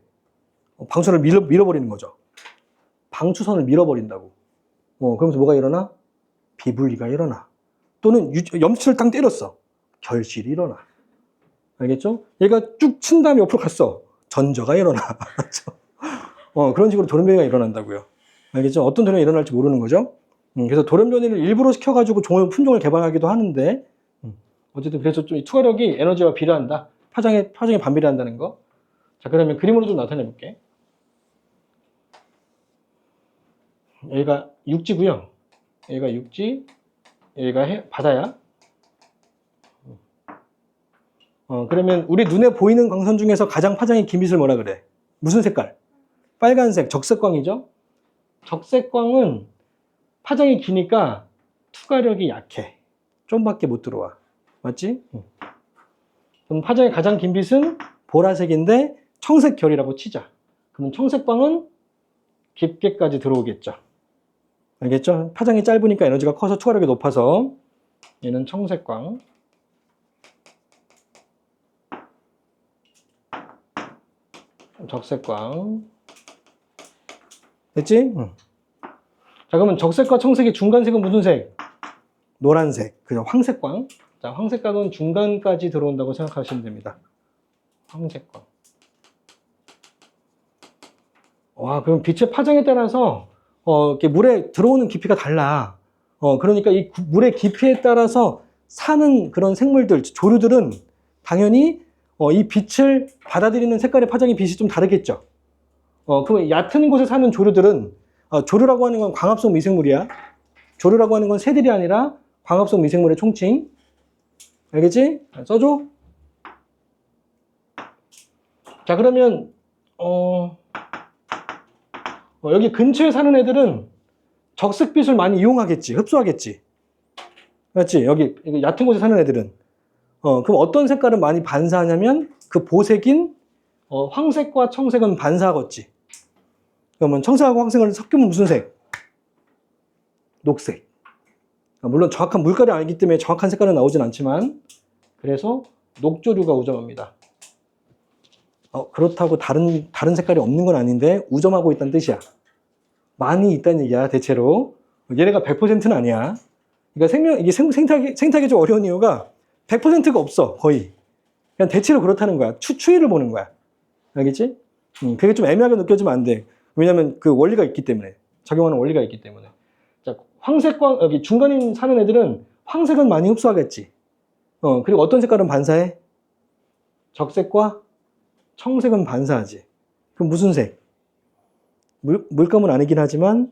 방수선을 밀어버리는 거죠. 방추선을 밀어버린다고. 그러면서 뭐가 일어나? 비분리가 일어나. 또는 염치를 땅 때렸어. 결실이 일어나. 알겠죠? 얘가 쭉 친 다음에 옆으로 갔어. 전저가 일어나. 그런 식으로 돌연변이가 일어난다고요. 알겠죠? 어떤 돌연변이가 일어날지 모르는 거죠. 그래서 돌연변이를 일부러 시켜가지고 품종을 개발하기도 하는데 어쨌든 그래서 좀 투과력이 에너지와 비례한다. 파장에 반비례한다는 거. 자, 그러면 그림으로 좀 나타내 볼게. 여기가 육지고요. 여기가 육지, 여기가 바다야. 그러면 우리 눈에 보이는 광선 중에서 가장 파장이 긴 빛을 뭐라 그래? 무슨 색깔? 빨간색, 적색광이죠? 적색광은 파장이 기니까 투과력이 약해. 좀밖에 못 들어와. 맞지? 그럼 파장이 가장 긴 빛은 보라색인데 청색결이라고 치자. 그럼 청색광은 깊게까지 들어오겠죠. 알겠죠? 파장이 짧으니까 에너지가 커서 투과력이 높아서 얘는 청색광. 적색광. 됐지? 응. 자, 그러면 적색과 청색의 중간색은 무슨 색? 노란색. 그냥 황색광. 자, 황색광은 중간까지 들어온다고 생각하시면 됩니다. 황색광. 와, 그럼 빛의 파장에 따라서 이렇게 물에 들어오는 깊이가 달라. 그러니까 이 물의 깊이에 따라서 사는 그런 생물들, 조류들은 당연히 이 빛을 받아들이는 색깔의 파장의 빛이 좀 다르겠죠. 그럼 얕은 곳에 사는 조류들은 조류라고 하는 건 광합성 미생물이야. 조류라고 하는 건 새들이 아니라 광합성 미생물의 총칭. 알겠지? 써줘. 자, 그러면 여기 근처에 사는 애들은 적색빛을 많이 이용하겠지. 흡수하겠지. 맞지? 여기 얕은 곳에 사는 애들은. 그럼 어떤 색깔은 많이 반사하냐면 그 보색인 황색과 청색은 반사하겠지. 그러면 청색하고 황색을 섞으면 무슨 색? 녹색. 물론 정확한 물깔이 아니기 때문에 정확한 색깔은 나오진 않지만 그래서 녹조류가 우점합니다. 그렇다고 다른 색깔이 없는 건 아닌데 우점하고 있다는 뜻이야. 많이 있다는 얘기야, 대체로. 얘네가 100%는 아니야. 그러니까 이게 생태하기 좀 어려운 이유가 100%가 없어, 거의. 그냥 대체로 그렇다는 거야. 추이를 보는 거야. 알겠지? 그게 좀 애매하게 느껴지면 안 돼. 왜냐면 그 원리가 있기 때문에. 적용하는 원리가 있기 때문에. 자, 황색과, 여기 중간인 사는 애들은 황색은 많이 흡수하겠지. 그리고 어떤 색깔은 반사해? 적색과 청색은 반사하지. 그럼 무슨 색? 물감은 아니긴 하지만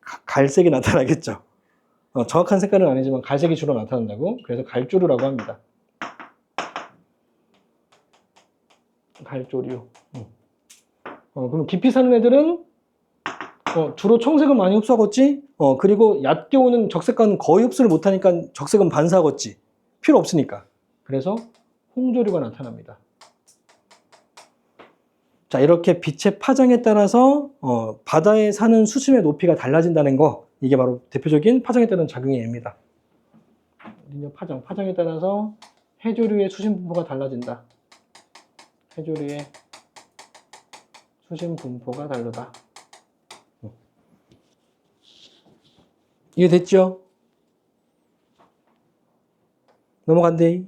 갈색이 나타나겠죠. 정확한 색깔은 아니지만 갈색이 주로 나타난다고. 그래서 갈조류라고 합니다. 갈조류. 그럼 깊이 사는 애들은 주로 청색은 많이 흡수하겠지. 그리고 얕게 오는 적색과는 거의 흡수를 못하니까 적색은 반사하겠지. 필요 없으니까. 그래서 홍조류가 나타납니다. 자, 이렇게 빛의 파장에 따라서 바다에 사는 수심의 높이가 달라진다는 거, 이게 바로 대표적인 파장에 따른 작용의 예입니다. 파장에 따라서 해조류의 수심 분포가 달라진다. 해조류의 수심 분포가 다르다. 이해됐죠? 넘어간대.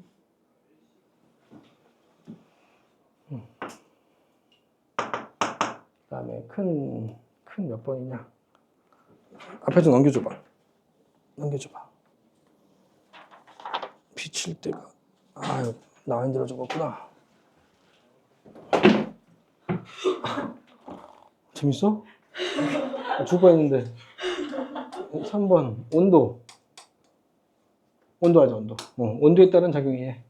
그 다음에 큰 몇 번이냐? 앞에 좀 넘겨줘봐. 비칠 때가. 아유, 나 힘들어 죽었구나. 재밌어? 죽을 뻔했는데. 3번 온도 하자. 온도. 온도에 따른 작용이에.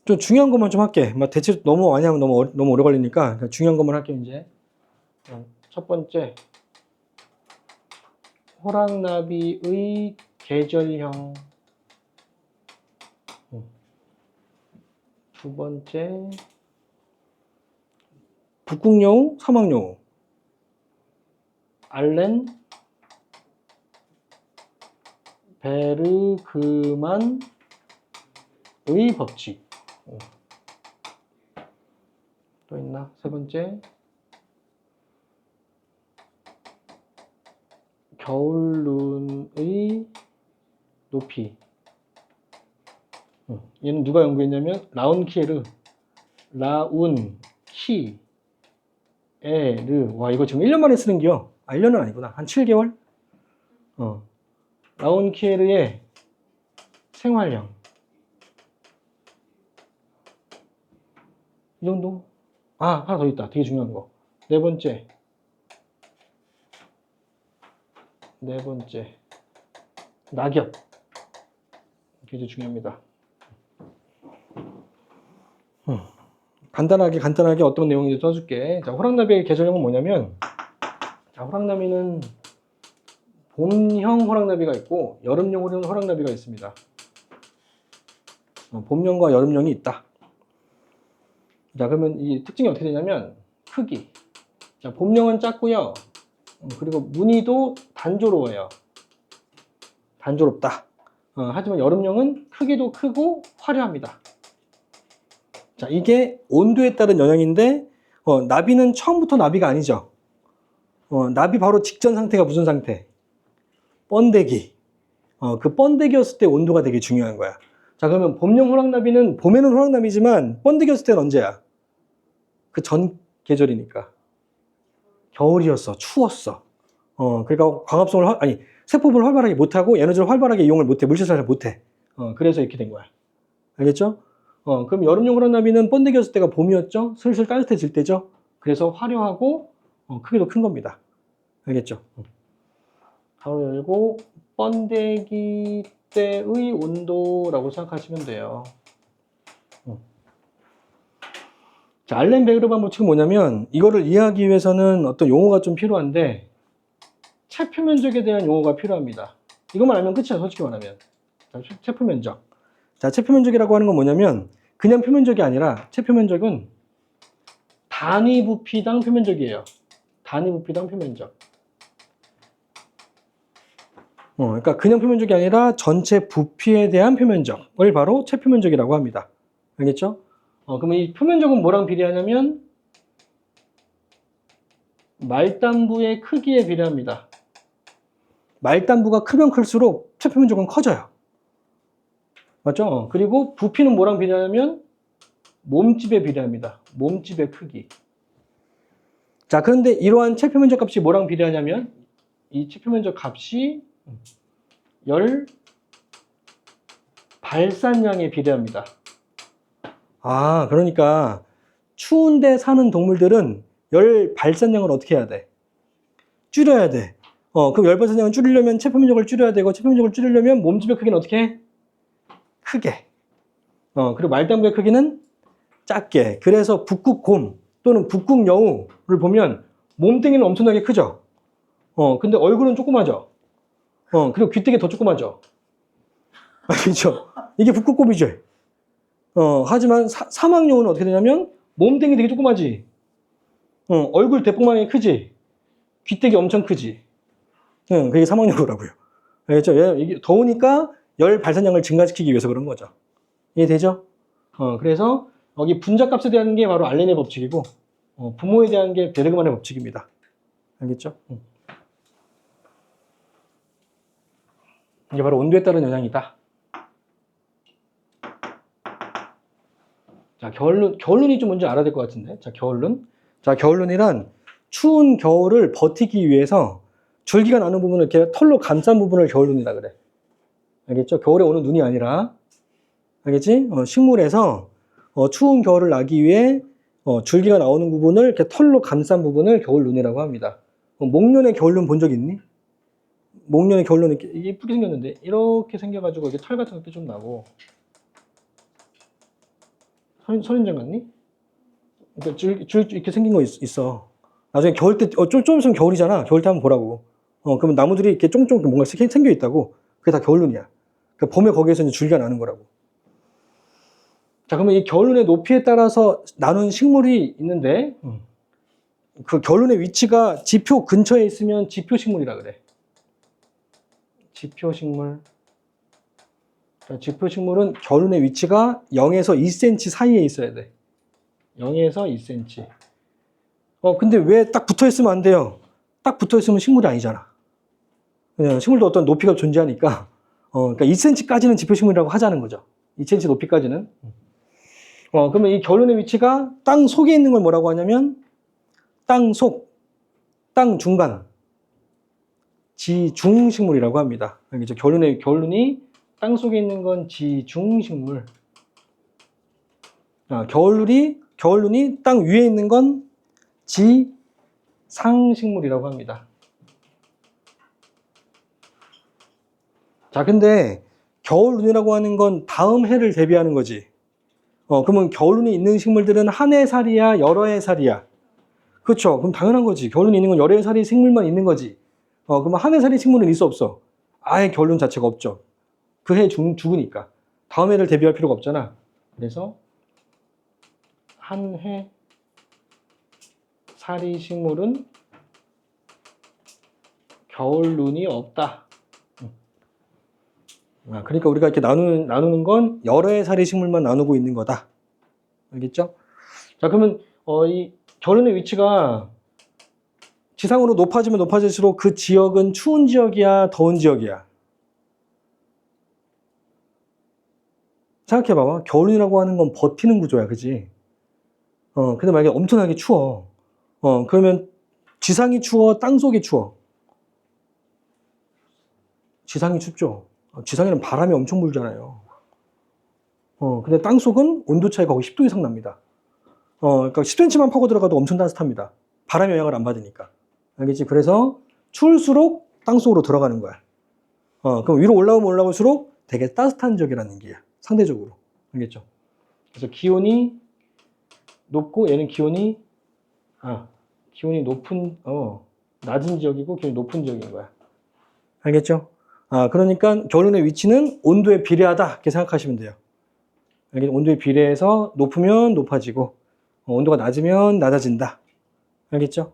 좀 중요한 것만 좀 할게. 대체 너무 많이 하면 너무 오래 걸리니까 중요한 것만 할게. 이제 첫 번째, 호랑나비의 계절형. 두 번째, 북극여우, 사막여우. 알렌 베르그만의 법칙. 또 있나? 세 번째, 겨울눈의 높이. 얘는 누가 연구했냐면 라운키에르. 와, 이거 지금 1년 만에 쓰는 기요. 1년은 아니구나. 한 7개월? 라운키에르의 생활형. 이 정도? 하나 더 있다. 되게 중요한 거. 네 번째, 낙엽. 굉장히 중요합니다. 간단하게 어떤 내용인지 써줄게. 자, 호랑나비의 계절형은 뭐냐면, 자, 호랑나비는 봄형 호랑나비가 있고 여름형 호랑나비가 있습니다. 봄형과 여름형이 있다. 자, 그러면 이 특징이 어떻게 되냐면 크기. 자, 봄형은 작고요. 그리고 무늬도 단조로워요. 단조롭다. 하지만 여름용은 크기도 크고 화려합니다. 자, 이게 온도에 따른 영향인데 나비는 처음부터 나비가 아니죠. 나비 바로 직전 상태가 무슨 상태? 번데기. 그 번데기였을 때 온도가 되게 중요한 거야. 자, 그러면 봄용 호랑나비는 봄에는 호랑나비지만 번데기였을 때는 언제야? 그 전 계절이니까. 겨울이었어. 추웠어. 그러니까 세포를 활발하게 못하고 에너지를 활발하게 이용을 못해. 물질을 잘 못해. 그래서 이렇게 된 거야. 알겠죠? 그럼 여름용 호랑나비는 번데기였을 때가 봄이었죠? 슬슬 따뜻해질 때죠? 그래서 화려하고 크기도 큰 겁니다. 알겠죠? 가로 열고 번데기 때의 온도라고 생각하시면 돼요. 자, 알렌 베르반 법칙은 뭐냐면 이거를 이해하기 위해서는 어떤 용어가 좀 필요한데 체표 면적에 대한 용어가 필요합니다. 이것만 알면 끝이야, 솔직히 말하면. 자, 체표 면적. 자, 체표 면적이라고 하는 건 뭐냐면 그냥 표면적이 아니라 체표 면적은 단위 부피당 표면적이에요. 단위 부피당 표면적. 그러니까 그냥 표면적이 아니라 전체 부피에 대한 표면적을 바로 체표면적이라고 합니다. 알겠죠? 그러면 이 표면적은 뭐랑 비례하냐면 말단부의 크기에 비례합니다. 말단부가 크면 클수록 체표면적은 커져요. 맞죠? 그리고 부피는 뭐랑 비례하냐면 몸집에 비례합니다. 몸집의 크기. 자, 그런데 이러한 체표면적 값이 뭐랑 비례하냐면 이 체표면적 값이 열 발산량에 비례합니다. 그러니까 추운 데 사는 동물들은 열 발산량을 어떻게 해야 돼? 줄여야 돼. 그럼 열 발산량을 줄이려면 체표면적을 줄여야 되고 체표면적을 줄이려면 몸집의 크기는 어떻게 해? 크게. 그리고 말단부의 크기는 작게. 그래서 북극곰 또는 북극여우를 보면 몸뚱이는 엄청나게 크죠. 근데 얼굴은 조그마죠. 그리고 귀때기 더 조그마죠. 그렇죠. 이게 북극곰이죠. 하지만 사막여우는 어떻게 되냐면 몸뚱이 되게 조그마지. 얼굴 대폭망이 크지. 귀때기 엄청 크지. 그게 사막여우라고요. 알겠죠? 이게 더우니까 열 발산량을 증가시키기 위해서 그런 거죠. 이해되죠? 그래서 여기 분자값에 대한 게 바로 알렌의 법칙이고 부모에 대한 게 베르그만의 법칙입니다. 알겠죠? 이게 바로 온도에 따른 영향이다. 자, 겨울눈이 좀 뭔지 알아야 될 것 같은데. 자, 겨울눈. 자, 겨울눈이란 추운 겨울을 버티기 위해서 줄기가 나는 부분을 이렇게 털로 감싼 부분을 겨울눈이라 그래. 알겠죠? 겨울에 오는 눈이 아니라. 알겠지? 식물에서 추운 겨울을 나기 위해 줄기가 나오는 부분을 이렇게 털로 감싼 부분을 겨울눈이라고 합니다. 목련의 겨울눈 본 적 있니? 목련의 겨울눈 이렇게 예쁘게 생겼는데 이렇게 생겨가지고 이렇게 털 같은 것도 좀 나고. 선인장 같니? 그러니까 줄 이렇게 생긴 거 있어. 나중에 겨울 때, 좀 있으면 겨울이잖아. 겨울 때 한번 보라고. 그러면 나무들이 이렇게 쫑쫑 뭔가 생겨 있다고. 그게 다 겨울눈이야. 그러니까 봄에 거기에서 이제 줄기가 나는 거라고. 자, 그러면 이 겨울눈의 높이에 따라서 나눈 식물이 있는데, 그 겨울눈의 위치가 지표 근처에 있으면 지표식물이라 그래. 지표식물. 자, 지표식물은 겨울눈의 위치가 0에서 2cm 사이에 있어야 돼. 0에서 2cm. 근데 왜 딱 붙어 있으면 안 돼요? 딱 붙어 있으면 식물이 아니잖아. 식물도 어떤 높이가 존재하니까, 그러니까 2cm까지는 지표식물이라고 하자는 거죠. 2cm 높이까지는. 그러면 이 겨울눈의 위치가 땅 속에 있는 걸 뭐라고 하냐면, 땅 속, 땅 중간, 지중식물이라고 합니다. 알겠죠? 겨울눈이 땅 속에 있는 건 지중식물. 겨울눈이 땅 위에 있는 건 지상식물이라고 합니다. 자, 근데 겨울눈이라고 하는 건 다음 해를 대비하는 거지. 그러면 겨울눈이 있는 식물들은 한 해 살이야, 여러 해 살이야? 그렇죠. 그럼 당연한 거지. 겨울눈이 있는 건 여러 해 살이 식물만 있는 거지. 그러면 한 해 살이 식물은 있어, 없어? 아예 겨울눈 자체가 없죠. 그 해 죽으니까. 다음 해를 대비할 필요가 없잖아. 그래서 한 해 살이 식물은 겨울눈이 없다. 그러니까 우리가 이렇게 나누는 건 여러 해 살이 식물만 나누고 있는 거다. 알겠죠? 자, 그러면 이 결혼의 위치가 지상으로 높아지면 높아질수록 그 지역은 추운 지역이야, 더운 지역이야? 생각해봐봐. 겨울이라고 하는 건 버티는 구조야, 그지? 근데 만약에 엄청나게 추워. 그러면 지상이 추워, 땅속이 추워? 지상이 춥죠. 지상에는 바람이 엄청 불잖아요. 근데 땅속은 온도 차이가 거의 10도 이상 납니다. 그러니까 10cm만 파고 들어가도 엄청 따뜻합니다. 바람의 영향을 안 받으니까. 알겠지? 그래서 추울수록 땅속으로 들어가는 거야. 그럼 위로 올라오면 올라올수록 되게 따뜻한 지역이라는 얘기야. 상대적으로. 알겠죠? 그래서 기온이 높고 얘는 기온이 높은, 낮은 지역이고 기온이 높은 지역인 거야. 알겠죠? 그러니까 결혼의 위치는 온도에 비례하다. 이렇게 생각하시면 돼요. 온도에 비례해서 높으면 높아지고, 온도가 낮으면 낮아진다. 알겠죠?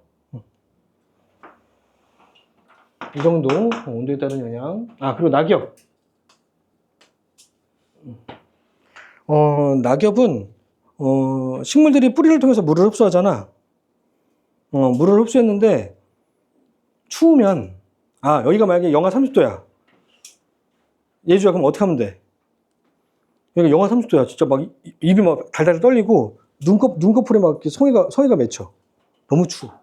이 정도 온도에 따른 영향. 그리고 낙엽. 낙엽은 식물들이 뿌리를 통해서 물을 흡수하잖아. 물을 흡수했는데 추우면 여기가 만약에 영하 30도야. 예주야, 그럼 어떻게 하면 돼? 여기가 영하 30도야. 진짜 막 입이 막 달달 떨리고 눈꺼풀에 막 이렇게 성에가 맺혀. 너무 추워.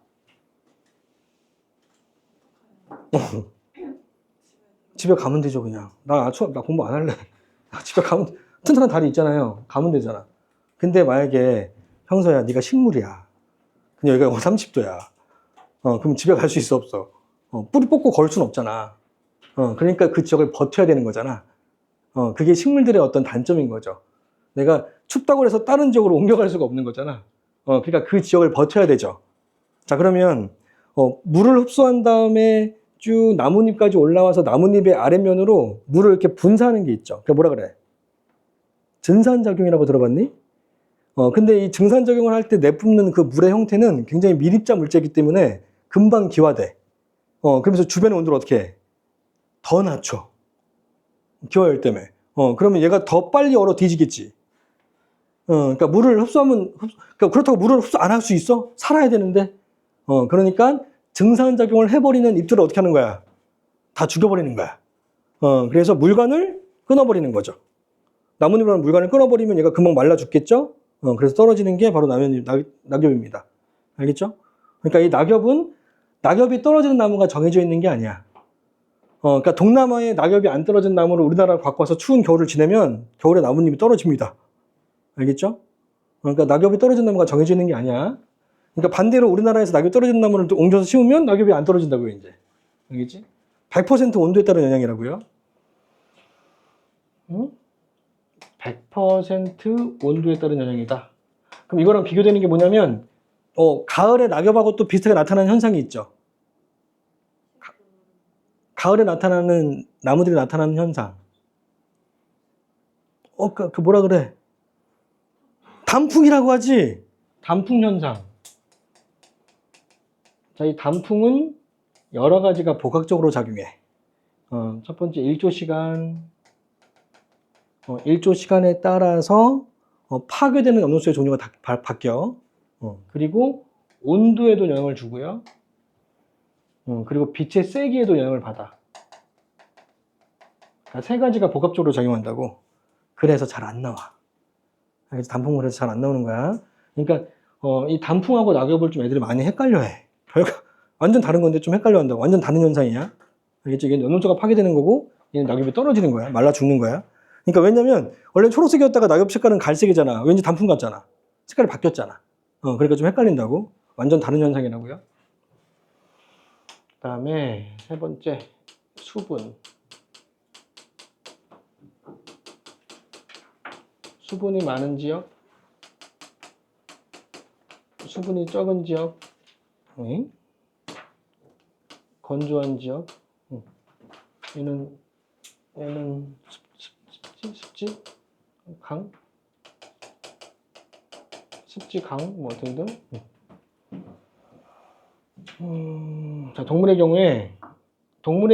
집에 가면 되죠, 그냥. 나 공부 안 할래. 집에 가면 튼튼한 다리 있잖아요. 가면 되잖아. 근데 만약에 형서야, 네가 식물이야. 근데 여기가 영하 30도야. 그럼 집에 갈 수 있어, 없어? 뿌리 뽑고 걸 수는 없잖아. 그러니까 그 지역을 버텨야 되는 거잖아. 그게 식물들의 어떤 단점인 거죠. 내가 춥다고 해서 다른 지역으로 옮겨갈 수가 없는 거잖아. 그러니까 그 지역을 버텨야 되죠. 자, 그러면 물을 흡수한 다음에 쭉 나뭇잎까지 올라와서 나뭇잎의 아랫면으로 물을 이렇게 분사하는 게 있죠. 그게 뭐라 그래? 증산작용이라고 들어봤니? 근데 이 증산작용을 할 때 내뿜는 그 물의 형태는 굉장히 밀입자 물체이기 때문에 금방 기화돼. 그러면서 주변의 온도를 어떻게 해? 더 낮춰. 기화열 때문에. 그러면 얘가 더 빨리 얼어 뒤지겠지. 그러니까 물을 그러니까 그렇다고 물을 흡수 안 할 수 있어? 살아야 되는데. 그러니까 증산작용을 해버리는 잎들을 어떻게 하는 거야? 다 죽여버리는 거야. 그래서 물관을 끊어버리는 거죠. 나뭇잎이라는 물관을 끊어버리면 얘가 금방 말라 죽겠죠? 그래서 떨어지는 게 바로 낙엽입니다. 알겠죠? 그러니까 이 낙엽이 떨어지는 나무가 정해져 있는 게 아니야. 그러니까 동남아에 낙엽이 안 떨어진 나무를 우리나라로 갖고 와서 추운 겨울을 지내면 겨울에 나뭇잎이 떨어집니다. 알겠죠? 그러니까 낙엽이 떨어진 나무가 정해져 있는 게 아니야. 그러니까 반대로 우리나라에서 낙엽이 떨어진 나무를 또 옮겨서 심으면 낙엽이 안 떨어진다고요, 이제. 알겠지? 100% 온도에 따른 영향이라고요. 100% 온도에 따른 영향이다. 그럼 이거랑 비교되는 게 뭐냐면, 가을에 낙엽하고 또 비슷하게 나타나는 현상이 있죠. 가을에 나타나는, 나무들이 나타나는 현상. 그 뭐라 그래? 단풍이라고 하지? 단풍 현상. 자, 이 단풍은 여러 가지가 복합적으로 작용해. 첫 번째, 일조 시간에 따라서 파괴되는 염료수의 종류가 바뀌어. 그리고 온도에도 영향을 주고요. 그리고 빛의 세기에도 영향을 받아. 그러니까 세 가지가 복합적으로 작용한다고. 그래서 잘 안 나와. 그래서 단풍은 그래서 잘 안 나오는 거야. 그러니까 이 단풍하고 낙엽을 좀 애들이 많이 헷갈려해. 완전 다른 건데 좀 헷갈려한다고. 완전 다른 현상이야. 알겠죠? 이게 염료수가 파괴되는 거고 얘는 낙엽이 떨어지는 거야. 말라 죽는 거야. 그러니까 왜냐면 원래 초록색이었다가 낙엽 색깔은 갈색이잖아. 왠지 단풍 같잖아. 색깔이 바뀌었잖아. 그러니까 좀 헷갈린다고. 완전 다른 현상이라고요. 그 다음에 세 번째, 수분. 수분이 많은 지역, 수분이 적은 지역, 건조한 지역. 얘는 습지, 강, 습지, 강, 뭐 등등. 자, 동물의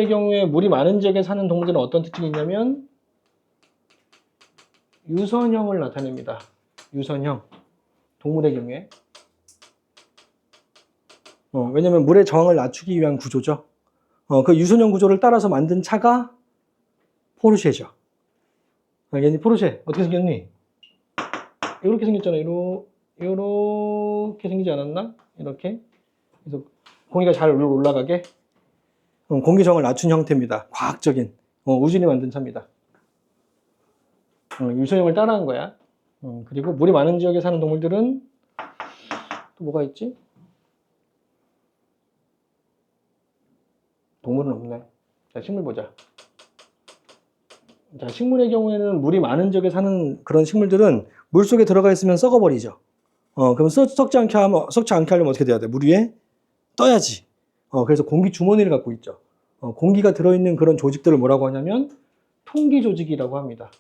경우에 물이 많은 지역에 사는 동물들은 어떤 특징이 있냐면 유선형을 나타냅니다. 유선형. 동물의 경우에. 왜냐면 물의 저항을 낮추기 위한 구조죠. 그 유선형 구조를 따라서 만든 차가 포르쉐죠. 알겠니? 포르쉐. 어떻게 생겼니? 이렇게 생겼잖아. 이렇게 생기지 않았나? 이렇게. 그래서 공기가 잘 올라가게. 공기 저항을 낮춘 형태입니다. 과학적인. 우진이 만든 차입니다. 유선형을 따라한 거야. 그리고 물이 많은 지역에 사는 동물들은 또 뭐가 있지? 동물은 없네. 자, 식물 보자. 자, 식물의 경우에는 물이 많은 지역에 사는 그런 식물들은 물 속에 들어가 있으면 썩어버리죠. 그럼 썩지 않게 하려면 어떻게 돼야 돼? 물 위에 떠야지. 그래서 공기 주머니를 갖고 있죠. 공기가 들어있는 그런 조직들을 뭐라고 하냐면 통기 조직이라고 합니다.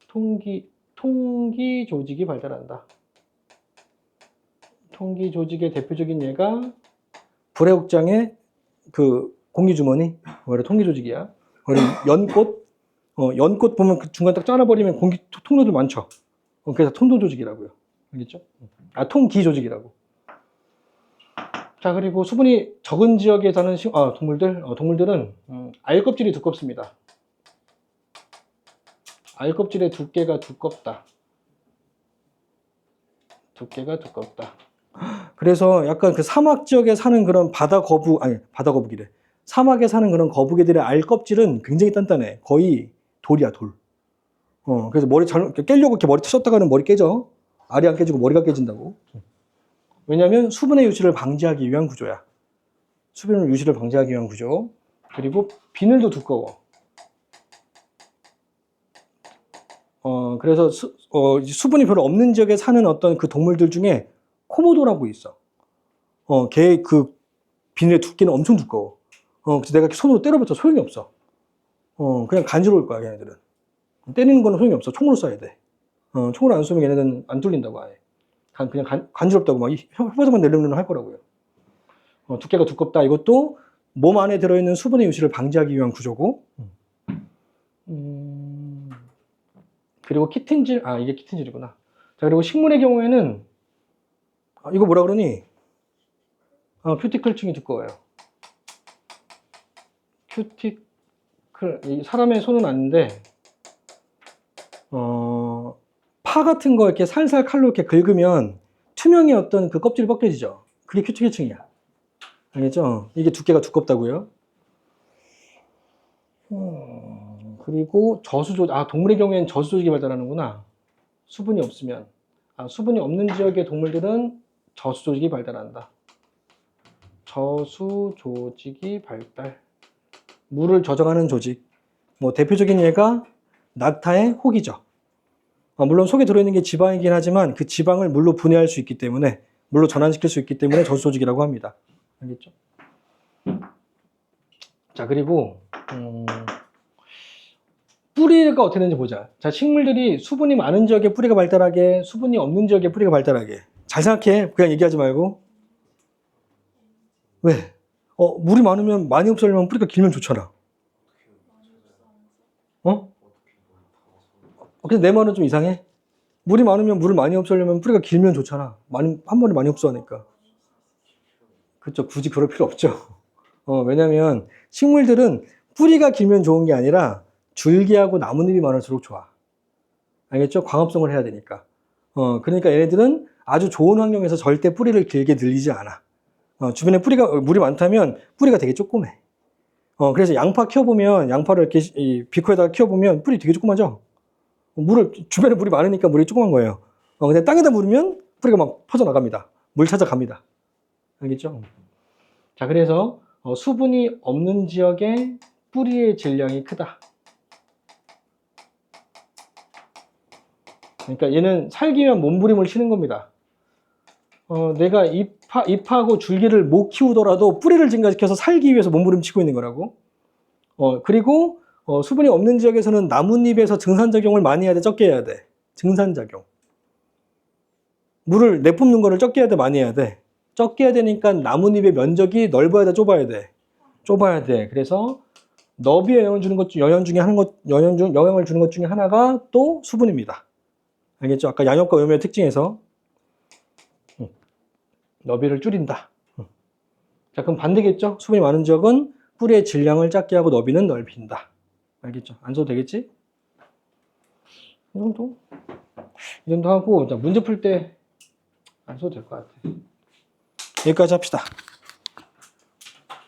통기 조직이 발달한다. 통기 조직의 대표적인 예가 불의옥장의 그 공기 주머니, 통기 조직이야. 연꽃, 연꽃 보면 그 중간 딱 잘라버리면 공기 통로들 많죠. 그래서 통도 조직이라고요. 알겠죠? 통기 조직이라고. 자, 그리고 수분이 적은 지역에 사는 동물들은 알껍질이 두껍습니다. 알껍질의 두께가 두껍다. 두께가 두껍다. 그래서 약간 그 사막 지역에 사는 그런 바다 거북이래. 사막에 사는 그런 거북이들의 알껍질은 굉장히 단단해. 거의 돌이야, 돌. 그래서 머리 깨려고 이렇게 머리 쳤다가는 머리 깨져. 알이 안 깨지고 머리가 깨진다고. 왜냐하면 수분의 유실을 방지하기 위한 구조야. 수분의 유실을 방지하기 위한 구조. 그리고 비늘도 두꺼워. 그래서 수분이 별로 없는 지역에 사는 어떤 그 동물들 중에 코모도라고 있어. 걔 그 비늘의 두께는 엄청 두꺼워. 그래서 내가 손으로 때려봤자 소용이 없어. 그냥 간지러울 거야, 걔네들은. 때리는 거는 소용이 없어. 총으로 쏴야 돼. 총으로 안 쏘면 얘네들은 안 뚫린다고 아예. 그냥 간지럽다고 막 혓바닥만 내려면 할 거라고요. 두께가 두껍다. 이것도 몸 안에 들어있는 수분의 유실을 방지하기 위한 구조고. 그리고 키틴질, 이게 키틴질이구나. 자, 그리고 식물의 경우에는, 이거 뭐라 그러니? 큐티클층이 두꺼워요. 사람의 손은 아닌데, 파 같은 거 이렇게 살살 칼로 이렇게 긁으면 투명의 어떤 그 껍질이 벗겨지죠. 그게 큐티클층이야. 알겠죠? 이게 두께가 두껍다고요. 그리고 동물의 경우에는 저수 조직이 발달하는구나. 수분이 없으면. 수분이 없는 지역의 동물들은 저수 조직이 발달한다. 저수 조직이 발달. 물을 저장하는 조직. 대표적인 예가 낙타의 혹이죠. 물론 속에 들어있는 게 지방이긴 하지만 그 지방을 물로 분해할 수 있기 때문에, 물로 전환시킬 수 있기 때문에 저수 조직이라고 합니다. 알겠죠? 자, 그리고 뿌리가 어떻게 되는지 보자. 자, 식물들이 수분이 많은 지역에 뿌리가 발달하게, 수분이 없는 지역에 뿌리가 발달하게. 잘 생각해. 그냥 얘기하지 말고. 왜? 물이 많으면 많이 없애려면 뿌리가 길면 좋잖아. 근데 내 말은 좀 이상해? 물이 많으면 물을 많이 없애려면 뿌리가 길면 좋잖아. 한 번에 많이 흡수하니까. 그렇죠. 굳이 그럴 필요 없죠. 왜냐면 식물들은 뿌리가 길면 좋은 게 아니라 줄기하고 나뭇잎이 많을수록 좋아. 알겠죠? 광합성을 해야 되니까. 그러니까 얘네들은 아주 좋은 환경에서 절대 뿌리를 길게 늘리지 않아. 주변에 물이 많다면 뿌리가 되게 조그매. 그래서 양파 키워보면, 양파를 이렇게 비코에다가 키워보면 뿌리 되게 조그마죠? 주변에 물이 많으니까 물이 조그만 거예요. 근데 땅에다 물으면 뿌리가 막 퍼져나갑니다. 물 찾아갑니다. 알겠죠? 자, 그래서 수분이 없는 지역에 뿌리의 질량이 크다. 그러니까 얘는 살기 위한 몸부림을 치는 겁니다. 내가 잎하고 줄기를 못 키우더라도 뿌리를 증가시켜서 살기 위해서 몸부림치고 있는 거라고. 그리고 수분이 없는 지역에서는 나뭇잎에서 증산작용을 많이 해야 돼, 적게 해야 돼? 증산작용. 물을 내뿜는 거를 적게 해야 돼, 많이 해야 돼? 적게 해야 되니까 나뭇잎의 면적이 넓어야 돼, 좁아야 돼? 좁아야 돼. 그래서 너비에 영향을 주는 것, 영향을 주는 것 중에 하나가 또 수분입니다. 알겠죠? 아까 양역과 음의 특징에서 너비를 줄인다. 자, 그럼 반대겠죠? 수분이 많은 지역은 뿌리의 질량을 작게 하고 너비는 넓힌다. 알겠죠? 안 써도 되겠지? 이 정도? 이 정도 하고, 자, 문제 풀 때 안 써도 될 것 같아. 여기까지 합시다.